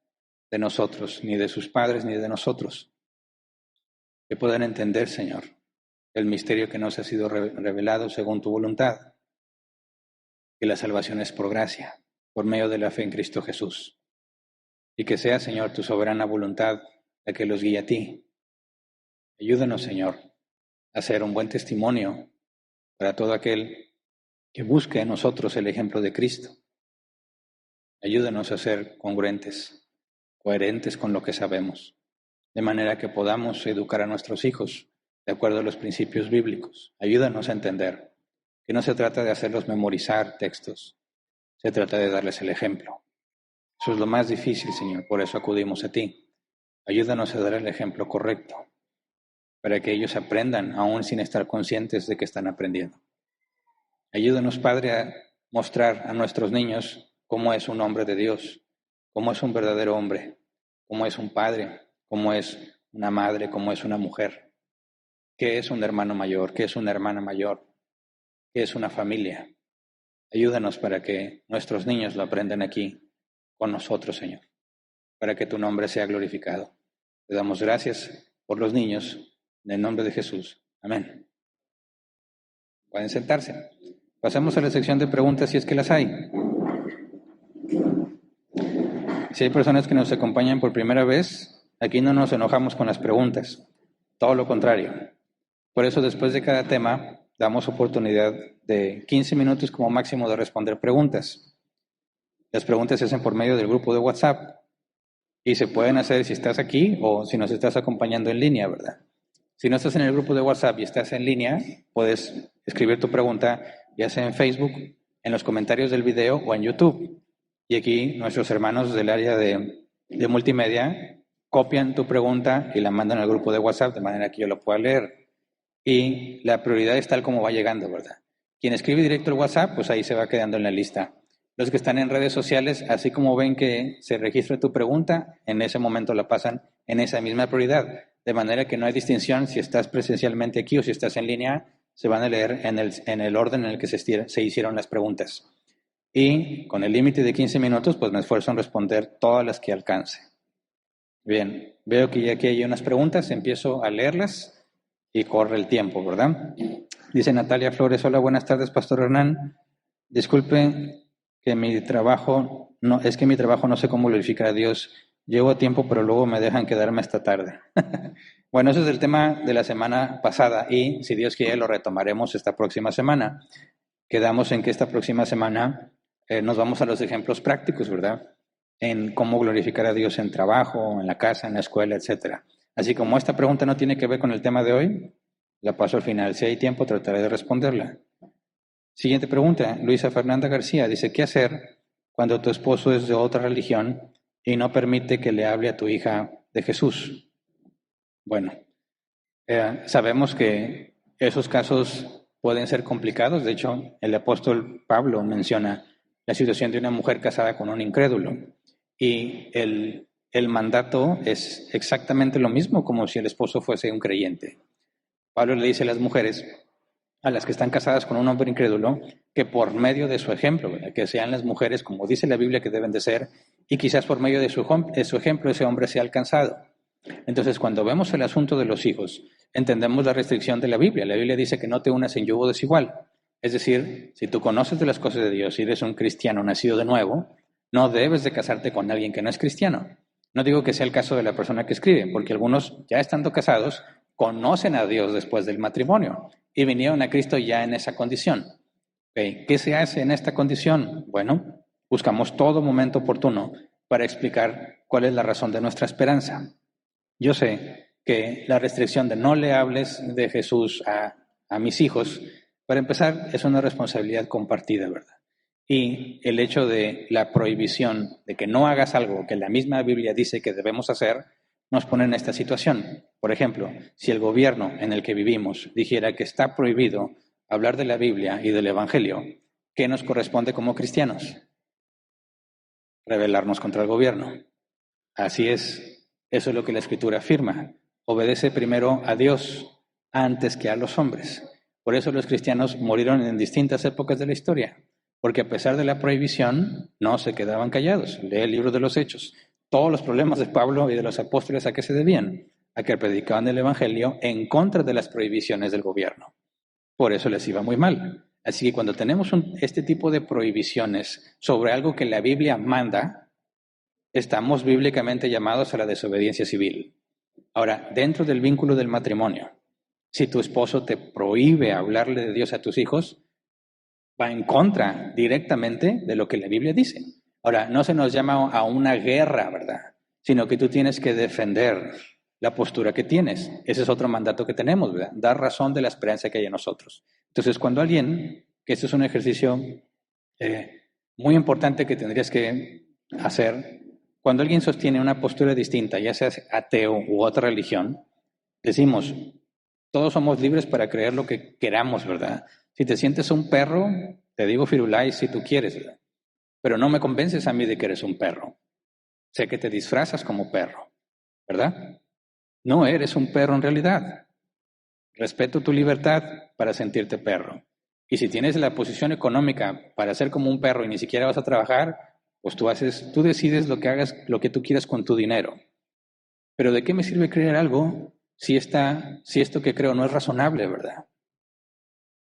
de nosotros, ni de sus padres, ni de nosotros, que puedan entender, Señor, el misterio que nos ha sido revelado según tu voluntad, que la salvación es por gracia, por medio de la fe en Cristo Jesús, y que sea, Señor, tu soberana voluntad la que los guíe a ti. Ayúdanos, Señor, a ser un buen testimonio para todo aquel que busque en nosotros el ejemplo de Cristo. Ayúdanos a ser congruentes, coherentes con lo que sabemos, de manera que podamos educar a nuestros hijos de acuerdo a los principios bíblicos. Ayúdanos a entender que no se trata de hacerlos memorizar textos, se trata de darles el ejemplo. Eso es lo más difícil, Señor, por eso acudimos a ti. Ayúdanos a dar el ejemplo correcto, para que ellos aprendan aún sin estar conscientes de que están aprendiendo. Ayúdanos, Padre, a mostrar a nuestros niños cómo es un hombre de Dios, cómo es un verdadero hombre, cómo es un padre, cómo es una madre, cómo es una mujer, qué es un hermano mayor, qué es una hermana mayor, qué es una familia. Ayúdanos para que nuestros niños lo aprendan aquí con nosotros, Señor, para que tu nombre sea glorificado. Te damos gracias por los niños, en el nombre de Jesús. Amén. Pueden sentarse. Pasamos a la sección de preguntas si es que las hay. Si hay personas que nos acompañan por primera vez, aquí no nos enojamos con las preguntas, todo lo contrario. Por eso después de cada tema damos oportunidad de 15 minutos como máximo de responder preguntas. Las preguntas se hacen por medio del grupo de WhatsApp y se pueden hacer si estás aquí o si nos estás acompañando en línea, ¿verdad? Si no estás en el grupo de WhatsApp y estás en línea, puedes escribir tu pregunta ya sea en Facebook, en los comentarios del video o en YouTube. Y aquí nuestros hermanos del área de multimedia copian tu pregunta y la mandan al grupo de WhatsApp de manera que yo lo pueda leer. Y la prioridad es tal como va llegando, ¿verdad? Quien escribe directo al WhatsApp, pues ahí se va quedando en la lista. Los que están en redes sociales, así como ven que se registra tu pregunta, en ese momento la pasan en esa misma prioridad. De manera que no hay distinción si estás presencialmente aquí o si estás en línea, se van a leer en el orden en el que se hicieron las preguntas. Y con el límite de 15 minutos, pues me esfuerzo en responder todas las que alcance. Bien, veo que ya aquí hay unas preguntas, empiezo a leerlas y corre el tiempo, ¿verdad? Dice Natalia Flores, hola, buenas tardes, Pastor Hernán. Disculpe que mi trabajo no sé cómo glorificar a Dios. Llevo a tiempo, pero luego me dejan quedarme hasta tarde. Bueno, ese es el tema de la semana pasada y si Dios quiere lo retomaremos esta próxima semana. Quedamos en que esta próxima semana nos vamos a los ejemplos prácticos, ¿verdad? En cómo glorificar a Dios en trabajo, en la casa, en la escuela, etc. Así como esta pregunta no tiene que ver con el tema de hoy, la paso al final. Si hay tiempo, trataré de responderla. Siguiente pregunta, Luisa Fernanda García dice, ¿qué hacer cuando tu esposo es de otra religión y no permite que le hable a tu hija de Jesús? Bueno, sabemos que esos casos pueden ser complicados. De hecho, el apóstol Pablo menciona la situación de una mujer casada con un incrédulo. Y el mandato es exactamente lo mismo como si el esposo fuese un creyente. Pablo le dice a las mujeres a las que están casadas con un hombre incrédulo, que por medio de su ejemplo, ¿verdad? Que sean las mujeres como dice la Biblia que deben de ser, y quizás por medio de su ejemplo ese hombre sea alcanzado. Entonces, cuando vemos el asunto de los hijos, entendemos la restricción de la Biblia. La Biblia dice que no te unas en yugo desigual. Es decir, si tú conoces de las cosas de Dios y eres un cristiano nacido de nuevo, no debes de casarte con alguien que no es cristiano. No digo que sea el caso de la persona que escribe, porque algunos, ya estando casados, conocen a Dios después del matrimonio y vinieron a Cristo ya en esa condición. ¿Okay? ¿Qué se hace en esta condición? Bueno, buscamos todo momento oportuno para explicar cuál es la razón de nuestra esperanza. Yo sé que la restricción de no le hables de Jesús a mis hijos, para empezar, es una responsabilidad compartida, ¿verdad? Y el hecho de la prohibición de que no hagas algo que la misma Biblia dice que debemos hacer, nos pone en esta situación. Por ejemplo, si el gobierno en el que vivimos dijera que está prohibido hablar de la Biblia y del Evangelio, ¿qué nos corresponde como cristianos? Rebelarnos contra el gobierno. Así es, eso es lo que la Escritura afirma. Obedece primero a Dios antes que a los hombres. Por eso los cristianos murieron en distintas épocas de la historia, porque a pesar de la prohibición, no se quedaban callados. Lee el libro de los Hechos. Todos los problemas de Pablo y de los apóstoles, ¿a qué se debían? A que predicaban el Evangelio en contra de las prohibiciones del gobierno. Por eso les iba muy mal. Así que cuando tenemos este tipo de prohibiciones sobre algo que la Biblia manda, estamos bíblicamente llamados a la desobediencia civil. Ahora, dentro del vínculo del matrimonio, si tu esposo te prohíbe hablarle de Dios a tus hijos, va en contra directamente de lo que la Biblia dice. Ahora, no se nos llama a una guerra, ¿verdad? Sino que tú tienes que defender la postura que tienes. Ese es otro mandato que tenemos, ¿verdad? Dar razón de la esperanza que hay en nosotros. Entonces, cuando alguien, que esto es un ejercicio muy importante que tendrías que hacer, cuando alguien sostiene una postura distinta, ya sea ateo u otra religión, decimos, todos somos libres para creer lo que queramos, ¿verdad? Si te sientes un perro, te digo firulais si tú quieres, ¿verdad? Pero no me convences a mí de que eres un perro. Sé que te disfrazas como perro, ¿verdad? No eres un perro en realidad. Respeto tu libertad para sentirte perro. Y si tienes la posición económica para ser como un perro y ni siquiera vas a trabajar, pues tú decides lo que hagas, lo que tú quieras con tu dinero. Pero ¿de qué me sirve creer algo si esto que creo no es razonable, ¿verdad?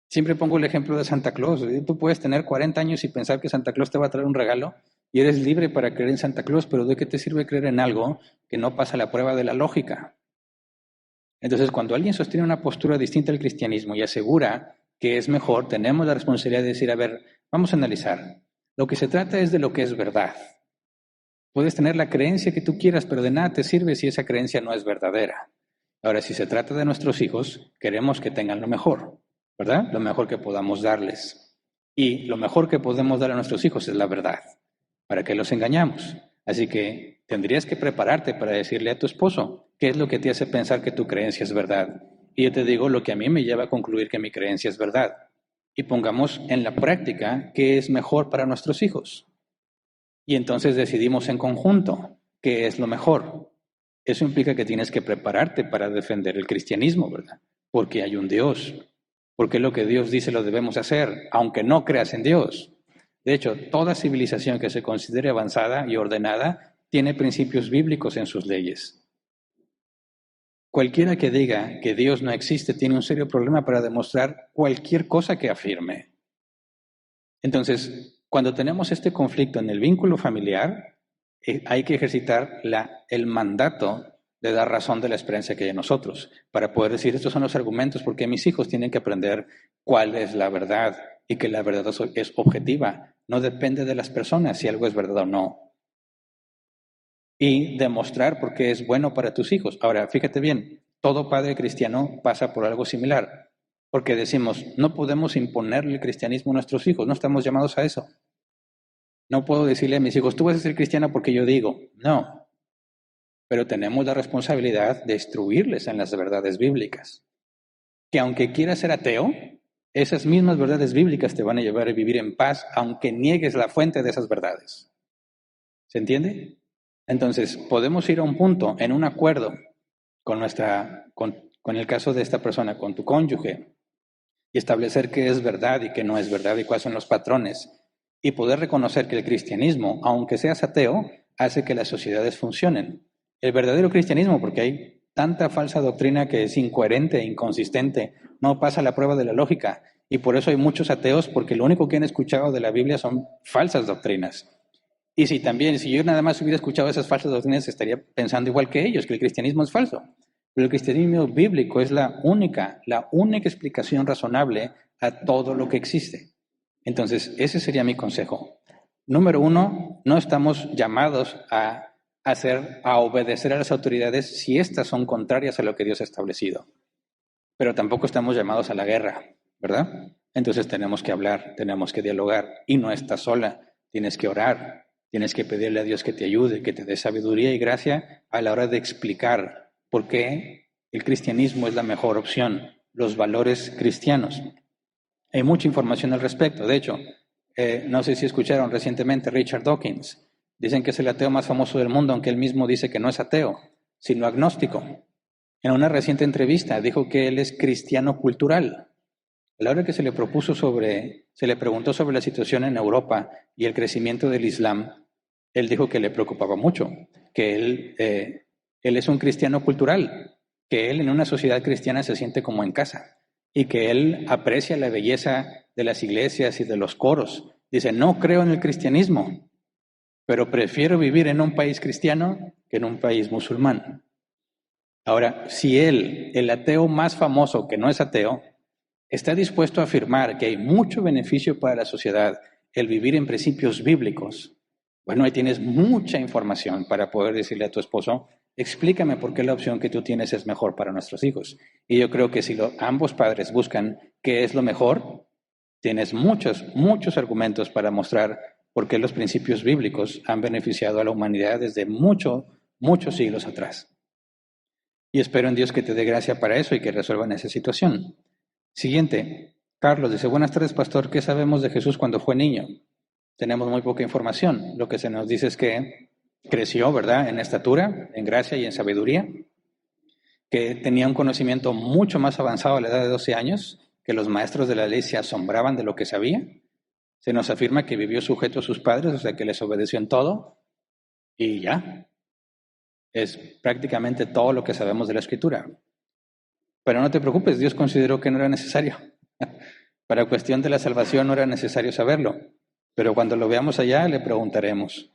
Siempre pongo el ejemplo de Santa Claus. Tú puedes tener 40 años y pensar que Santa Claus te va a traer un regalo y eres libre para creer en Santa Claus, pero ¿de qué te sirve creer en algo que no pasa la prueba de la lógica? Entonces, cuando alguien sostiene una postura distinta al cristianismo y asegura que es mejor, tenemos la responsabilidad de decir, a ver, vamos a analizar. Lo que se trata es de lo que es verdad. Puedes tener la creencia que tú quieras, pero de nada te sirve si esa creencia no es verdadera. Ahora, si se trata de nuestros hijos, queremos que tengan lo mejor, ¿verdad? Lo mejor que podamos darles. Y lo mejor que podemos dar a nuestros hijos es la verdad. ¿Para qué los engañamos? Así que tendrías que prepararte para decirle a tu esposo qué es lo que te hace pensar que tu creencia es verdad. Y yo te digo lo que a mí me lleva a concluir que mi creencia es verdad. Y pongamos en la práctica qué es mejor para nuestros hijos. Y entonces decidimos en conjunto qué es lo mejor. Eso implica que tienes que prepararte para defender el cristianismo, ¿verdad? Porque hay un Dios. Porque lo que Dios dice lo debemos hacer, aunque no creas en Dios. De hecho, toda civilización que se considere avanzada y ordenada tiene principios bíblicos en sus leyes. Cualquiera que diga que Dios no existe tiene un serio problema para demostrar cualquier cosa que afirme. Entonces, cuando tenemos este conflicto en el vínculo familiar, hay que ejercitar el mandato de dar razón de la experiencia que hay en nosotros, para poder decir, estos son los argumentos porque mis hijos tienen que aprender cuál es la verdad y que la verdad es objetiva, no depende de las personas si algo es verdad o no. Y demostrar por qué es bueno para tus hijos. Ahora, fíjate bien, todo padre cristiano pasa por algo similar, porque decimos, no podemos imponerle el cristianismo a nuestros hijos, no estamos llamados a eso. No puedo decirle a mis hijos, tú vas a ser cristiano porque yo digo, no. Pero tenemos la responsabilidad de instruirles en las verdades bíblicas. Que aunque quieras ser ateo, esas mismas verdades bíblicas te van a llevar a vivir en paz, aunque niegues la fuente de esas verdades. ¿Se entiende? Entonces, podemos ir a un punto, en un acuerdo con el caso de esta persona, con tu cónyuge, y establecer qué es verdad y qué no es verdad y cuáles son los patrones, y poder reconocer que el cristianismo, aunque seas ateo, hace que las sociedades funcionen. El verdadero cristianismo, porque hay tanta falsa doctrina que es incoherente, inconsistente, no pasa la prueba de la lógica, y por eso hay muchos ateos, porque lo único que han escuchado de la Biblia son falsas doctrinas. Y si yo nada más hubiera escuchado esas falsas doctrinas, estaría pensando igual que ellos, que el cristianismo es falso. Pero el cristianismo bíblico es la única explicación razonable a todo lo que existe. Entonces, ese sería mi consejo. Número uno, no estamos llamados a obedecer a las autoridades si éstas son contrarias a lo que Dios ha establecido. Pero tampoco estamos llamados a la guerra, ¿verdad? Entonces tenemos que hablar, tenemos que dialogar, y no estás sola, tienes que orar, tienes que pedirle a Dios que te ayude, que te dé sabiduría y gracia a la hora de explicar por qué el cristianismo es la mejor opción, los valores cristianos. Hay mucha información al respecto. De hecho, no sé si escucharon recientemente Richard Dawkins. Dicen que es el ateo más famoso del mundo, aunque él mismo dice que no es ateo, sino agnóstico. En una reciente entrevista dijo que él es cristiano cultural. A la hora que se le preguntó sobre la situación en Europa y el crecimiento del Islam, él dijo que le preocupaba mucho, que él es un cristiano cultural, que él en una sociedad cristiana se siente como en casa y que él aprecia la belleza de las iglesias y de los coros. Dice, no creo en el cristianismo, pero prefiero vivir en un país cristiano que en un país musulmán. Ahora, si él, el ateo más famoso que no es ateo, está dispuesto a afirmar que hay mucho beneficio para la sociedad el vivir en principios bíblicos, bueno, ahí tienes mucha información para poder decirle a tu esposo, explícame por qué la opción que tú tienes es mejor para nuestros hijos. Y yo creo que si ambos padres buscan qué es lo mejor, tienes muchos argumentos para mostrar por qué los principios bíblicos han beneficiado a la humanidad desde muchos siglos atrás. Y espero en Dios que te dé gracia para eso y que resuelvan esa situación. Siguiente, Carlos dice, buenas tardes, pastor, ¿qué sabemos de Jesús cuando fue niño? Tenemos muy poca información. Lo que se nos dice es que creció, ¿verdad?, en estatura, en gracia y en sabiduría, que tenía un conocimiento mucho más avanzado a la edad de 12 años, que los maestros de la ley se asombraban de lo que sabía. Se nos afirma que vivió sujeto a sus padres, o sea, que les obedeció en todo, y ya. Es prácticamente todo lo que sabemos de la Escritura. Pero no te preocupes, Dios consideró que no era necesario. Para cuestión de la salvación no era necesario saberlo, pero cuando lo veamos allá le preguntaremos.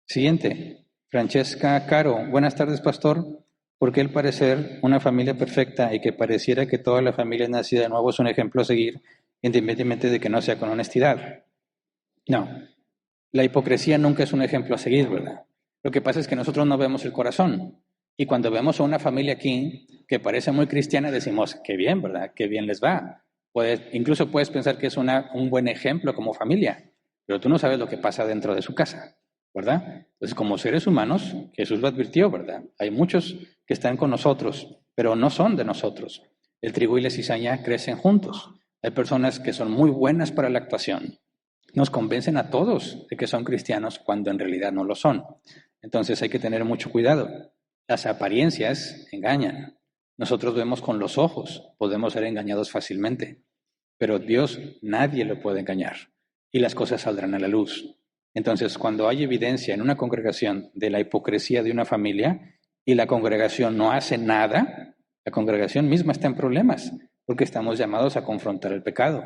Siguiente, Francesca Caro. Buenas tardes, pastor. ¿Por qué el parecer una familia perfecta y que pareciera que toda la familia nacida de nuevo es un ejemplo a seguir, independientemente de que no sea con honestidad? No, la hipocresía nunca es un ejemplo a seguir, ¿verdad? Lo que pasa es que nosotros no vemos el corazón. Y cuando vemos a una familia aquí que parece muy cristiana, decimos, qué bien, ¿verdad? Qué bien les va. Incluso puedes pensar que es un buen ejemplo como familia, pero tú no sabes lo que pasa dentro de su casa, ¿verdad? Entonces, como seres humanos, Jesús lo advirtió, ¿verdad? Hay muchos que están con nosotros, pero no son de nosotros. El trigo y la cizaña crecen juntos. Hay personas que son muy buenas para la actuación. Nos convencen a todos de que son cristianos cuando en realidad no lo son. Entonces hay que tener mucho cuidado. Las apariencias engañan. Nosotros vemos con los ojos, podemos ser engañados fácilmente, pero Dios nadie lo puede engañar y las cosas saldrán a la luz. Entonces, cuando hay evidencia en una congregación de la hipocresía de una familia y la congregación no hace nada, la congregación misma está en problemas porque estamos llamados a confrontar el pecado.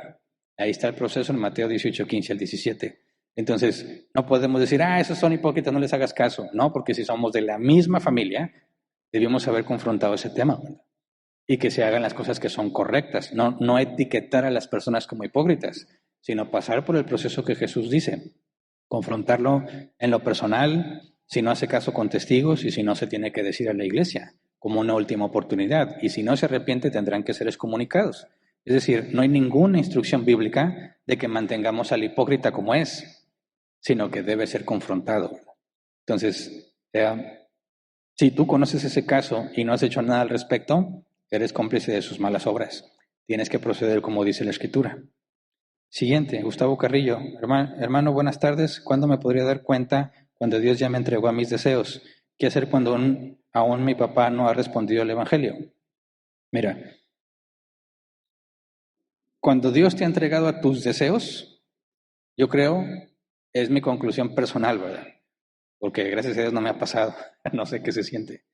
Ahí está el proceso en Mateo 18, 15 al 17. Entonces, no podemos decir, esos son hipócritas, no les hagas caso. No, porque si somos de la misma familia, debemos haber confrontado ese tema, ¿verdad? Y que se hagan las cosas que son correctas. No etiquetar a las personas como hipócritas, sino pasar por el proceso que Jesús dice. Confrontarlo en lo personal, si no hace caso con testigos y si no se tiene que decir a la iglesia, como una última oportunidad. Y si no se arrepiente, tendrán que ser excomunicados. Es decir, no hay ninguna instrucción bíblica de que mantengamos al hipócrita como es, sino que debe ser confrontado. Entonces, si tú conoces ese caso y no has hecho nada al respecto, eres cómplice de sus malas obras. Tienes que proceder como dice la Escritura. Siguiente, Gustavo Carrillo. Hermano, buenas tardes. ¿Cuándo me podría dar cuenta cuando Dios ya me entregó a mis deseos? ¿Qué hacer cuando aún mi papá no ha respondido al Evangelio? Mira, cuando Dios te ha entregado a tus deseos, yo creo, es mi conclusión personal, ¿verdad? Porque gracias a Dios no me ha pasado, no sé qué se siente.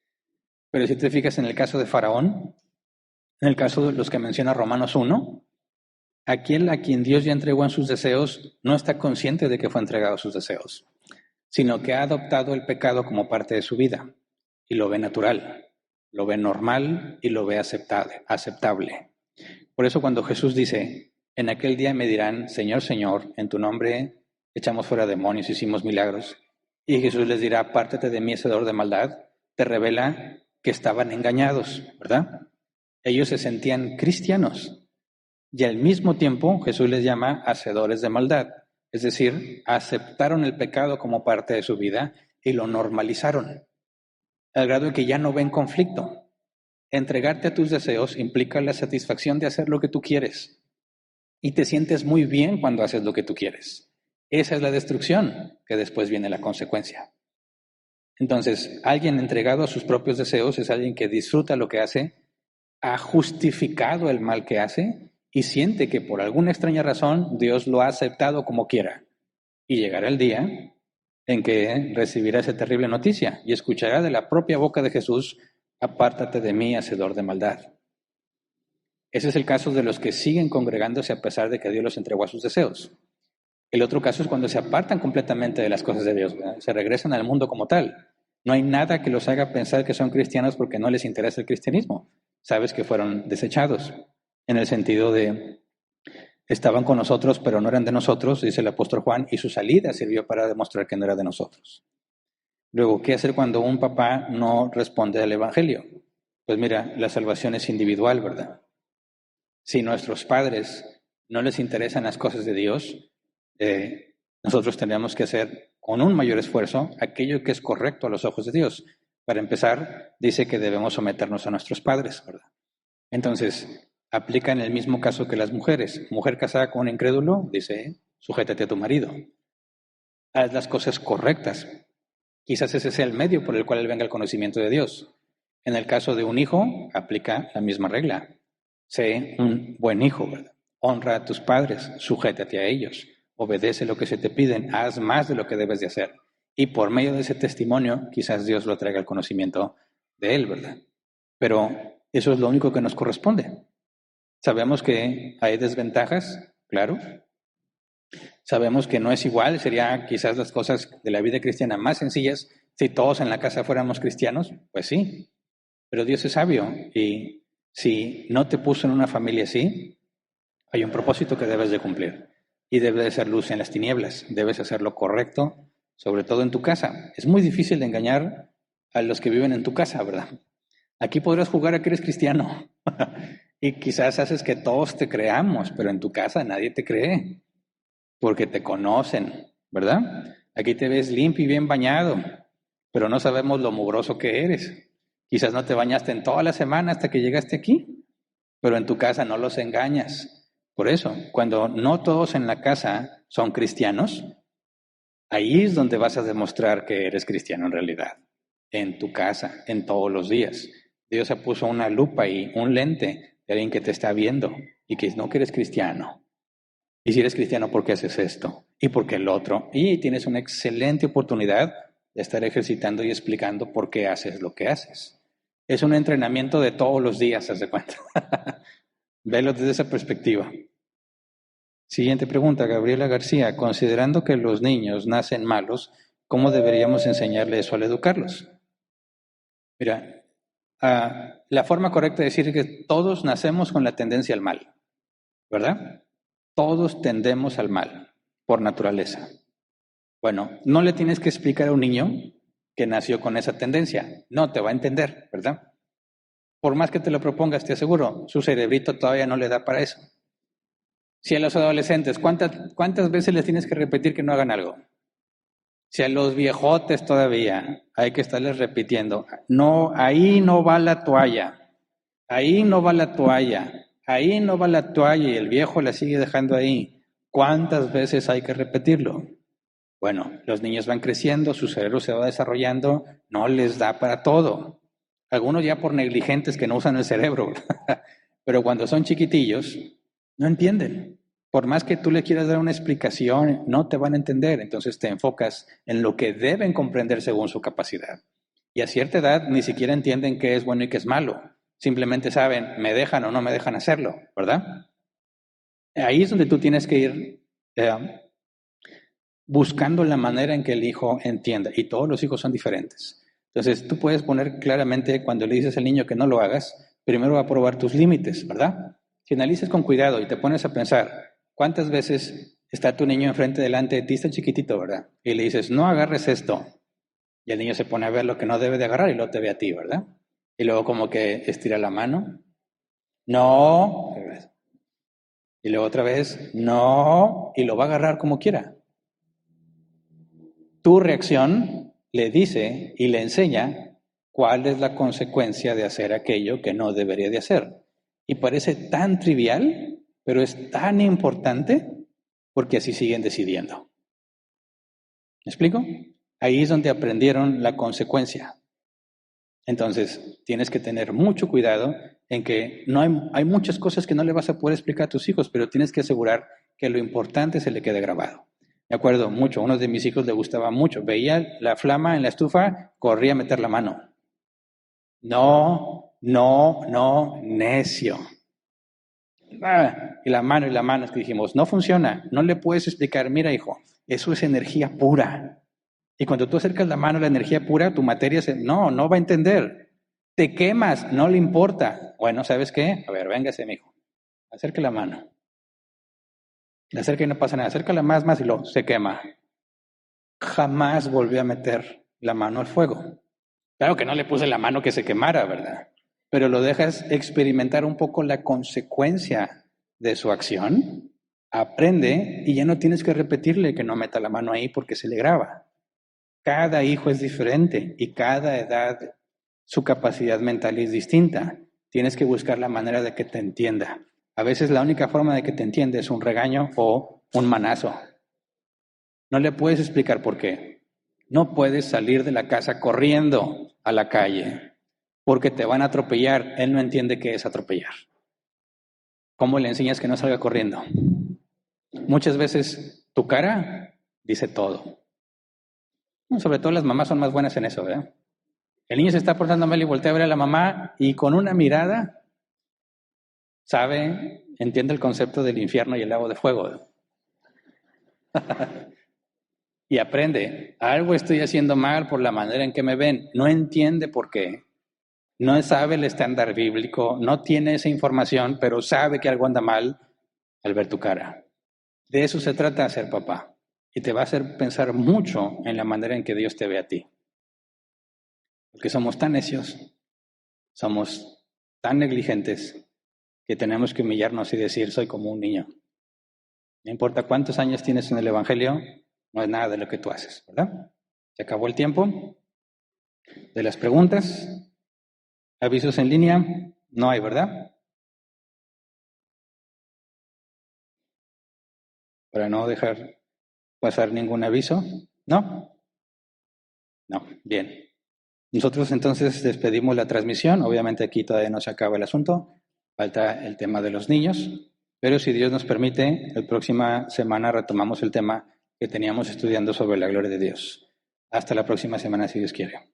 Pero si te fijas en el caso de Faraón, en el caso de los que menciona Romanos 1, aquel a quien Dios ya entregó en sus deseos no está consciente de que fue entregado a sus deseos, sino que ha adoptado el pecado como parte de su vida y lo ve natural, lo ve normal y lo ve aceptable. Por eso cuando Jesús dice, en aquel día me dirán, Señor, Señor, en tu nombre echamos fuera demonios, hicimos milagros, y Jesús les dirá, apártate de mí, hacedor de maldad, te revela que estaban engañados, ¿verdad? Ellos se sentían cristianos y al mismo tiempo Jesús les llama hacedores de maldad, es decir, aceptaron el pecado como parte de su vida y lo normalizaron, al grado de que ya no ven conflicto. Entregarte a tus deseos implica la satisfacción de hacer lo que tú quieres y te sientes muy bien cuando haces lo que tú quieres. Esa es la destrucción, que después viene la consecuencia. Entonces, alguien entregado a sus propios deseos es alguien que disfruta lo que hace, ha justificado el mal que hace y siente que por alguna extraña razón Dios lo ha aceptado como quiera. Y llegará el día en que recibirá esa terrible noticia y escuchará de la propia boca de Jesús, apártate de mí, hacedor de maldad. Ese es el caso de los que siguen congregándose a pesar de que Dios los entregó a sus deseos. El otro caso es cuando se apartan completamente de las cosas de Dios, ¿verdad? Se regresan al mundo como tal. No hay nada que los haga pensar que son cristianos porque no les interesa el cristianismo. Sabes que fueron desechados, en el sentido de estaban con nosotros pero no eran de nosotros, dice el apóstol Juan, y su salida sirvió para demostrar que no era de nosotros. Luego, ¿qué hacer cuando un papá no responde al evangelio? Pues mira, la salvación es individual, ¿verdad? Si nuestros padres no les interesan las cosas de Dios, nosotros tendríamos que hacer con un mayor esfuerzo aquello que es correcto a los ojos de Dios. Para empezar, dice que debemos someternos a nuestros padres, ¿verdad? Entonces, aplica en el mismo caso que las mujeres. Mujer casada con un incrédulo, dice, sujétate a tu marido. Haz las cosas correctas. Quizás ese sea el medio por el cual venga el conocimiento de Dios. En el caso de un hijo, aplica la misma regla. Sé un buen hijo, ¿verdad? Honra a tus padres, sujétate a ellos, obedece lo que se te piden, haz más de lo que debes de hacer. Y por medio de ese testimonio, quizás Dios lo traiga al conocimiento de él, ¿verdad? Pero eso es lo único que nos corresponde. Sabemos que hay desventajas, claro. Sabemos que no es igual, sería quizás las cosas de la vida cristiana más sencillas si todos en la casa fuéramos cristianos, pues sí. Pero Dios es sabio y si no te puso en una familia así, hay un propósito que debes de cumplir y debe de ser luz en las tinieblas. Debes hacer lo correcto, sobre todo en tu casa. Es muy difícil de engañar a los que viven en tu casa, ¿verdad? Aquí podrás jugar a que eres cristiano y quizás haces que todos te creamos, pero en tu casa nadie te cree porque te conocen, ¿verdad? Aquí te ves limpio y bien bañado, pero no sabemos lo mugroso que eres. Quizás no te bañaste en toda la semana hasta que llegaste aquí, pero en tu casa no los engañas. Por eso, cuando no todos en la casa son cristianos, ahí es donde vas a demostrar que eres cristiano en realidad. En tu casa, en todos los días. Dios se puso una lupa y un lente de alguien que te está viendo y que no que eres cristiano. Y si eres cristiano, ¿por qué haces esto? ¿Y por qué el otro? Y tienes una excelente oportunidad de estar ejercitando y explicando por qué haces lo que haces. Es un entrenamiento de todos los días, haz de cuenta. Velo desde esa perspectiva. Siguiente pregunta, Gabriela García. Considerando que los niños nacen malos, ¿cómo deberíamos enseñarles eso al educarlos? Mira, la forma correcta de decir es que todos nacemos con la tendencia al mal, ¿verdad? Todos tendemos al mal, por naturaleza. Bueno, no le tienes que explicar a un niño que nació con esa tendencia. No te va a entender, ¿verdad? Por más que te lo propongas, te aseguro, su cerebrito todavía no le da para eso. Si a los adolescentes, ¿cuántas veces les tienes que repetir que no hagan algo? Si a los viejotes todavía hay que estarles repitiendo, no, ahí no va la toalla, ahí no va la toalla, ahí no va la toalla y el viejo la sigue dejando ahí. ¿Cuántas veces hay que repetirlo? Bueno, los niños van creciendo, su cerebro se va desarrollando, no les da para todo. Algunos ya por negligentes que no usan el cerebro, pero cuando son chiquitillos, No entienden. Por más que tú le quieras dar una explicación, no te van a entender. Entonces te enfocas en lo que deben comprender según su capacidad. Y a cierta edad ni siquiera entienden qué es bueno y qué es malo. Simplemente saben, me dejan o no me dejan hacerlo, ¿verdad? Ahí es donde tú tienes que ir buscando la manera en que el hijo entienda. Y todos los hijos son diferentes. Entonces tú puedes poner claramente cuando le dices al niño que no lo hagas, primero va a probar tus límites, ¿verdad? Si analizas con cuidado y te pones a pensar, ¿cuántas veces está tu niño enfrente delante de ti, está chiquitito, ¿verdad? Y le dices, no agarres esto. Y el niño se pone a ver lo que no debe de agarrar y luego te ve a ti, ¿verdad? Y luego como que estira la mano. No. Y luego otra vez, no. Y lo va a agarrar como quiera. Tu reacción le dice y le enseña cuál es la consecuencia de hacer aquello que no debería de hacer. Y parece tan trivial, pero es tan importante porque así siguen decidiendo. ¿Me explico? Ahí es donde aprendieron la consecuencia. Entonces, tienes que tener mucho cuidado en que hay muchas cosas que no le vas a poder explicar a tus hijos, pero tienes que asegurar que lo importante se le quede grabado. Me acuerdo mucho, uno de mis hijos le gustaba mucho, veía la flama en la estufa, corría a meter la mano. No, necio. Y la mano, es que dijimos, no funciona, no le puedes explicar, mira hijo, eso es energía pura. Y cuando tú acercas la mano a la energía pura, tu materia no va a entender. Te quemas, no le importa. Bueno, ¿sabes qué? A ver, véngase, mijo. Acerque la mano. Le acerca y no pasa nada. Acércala más y luego se quema. Jamás volvió a meter la mano al fuego. Claro que no le puse la mano que se quemara, ¿verdad? Pero lo dejas experimentar un poco la consecuencia de su acción. Aprende y ya no tienes que repetirle que no meta la mano ahí porque se le graba. Cada hijo es diferente y cada edad su capacidad mental es distinta. Tienes que buscar la manera de que te entienda. A veces la única forma de que te entienda es un regaño o un manazo. No le puedes explicar por qué. No puedes salir de la casa corriendo a la calle porque te van a atropellar. Él no entiende qué es atropellar. ¿Cómo le enseñas que no salga corriendo? Muchas veces tu cara dice todo. Sobre todo las mamás son más buenas en eso, ¿verdad? El niño se está portando mal y voltea a ver a la mamá y con una mirada entiende el concepto del infierno y el lago de fuego. Y aprende, algo estoy haciendo mal por la manera en que me ven. No entiende por qué. No sabe el estándar bíblico, no tiene esa información, pero sabe que algo anda mal al ver tu cara. De eso se trata de ser papá. Y te va a hacer pensar mucho en la manera en que Dios te ve a ti. Porque somos tan necios, somos tan negligentes, que tenemos que humillarnos y decir, soy como un niño. No importa cuántos años tienes en el Evangelio, no es nada de lo que tú haces, ¿verdad? Se acabó el tiempo de las preguntas. Avisos en línea, no hay, ¿verdad? Para no dejar pasar ningún aviso, ¿no? No, bien. Nosotros entonces despedimos la transmisión. Obviamente aquí todavía no se acaba el asunto. Falta el tema de los niños. Pero si Dios nos permite, la próxima semana retomamos el tema que teníamos estudiando sobre la gloria de Dios. Hasta la próxima semana, si Dios quiere.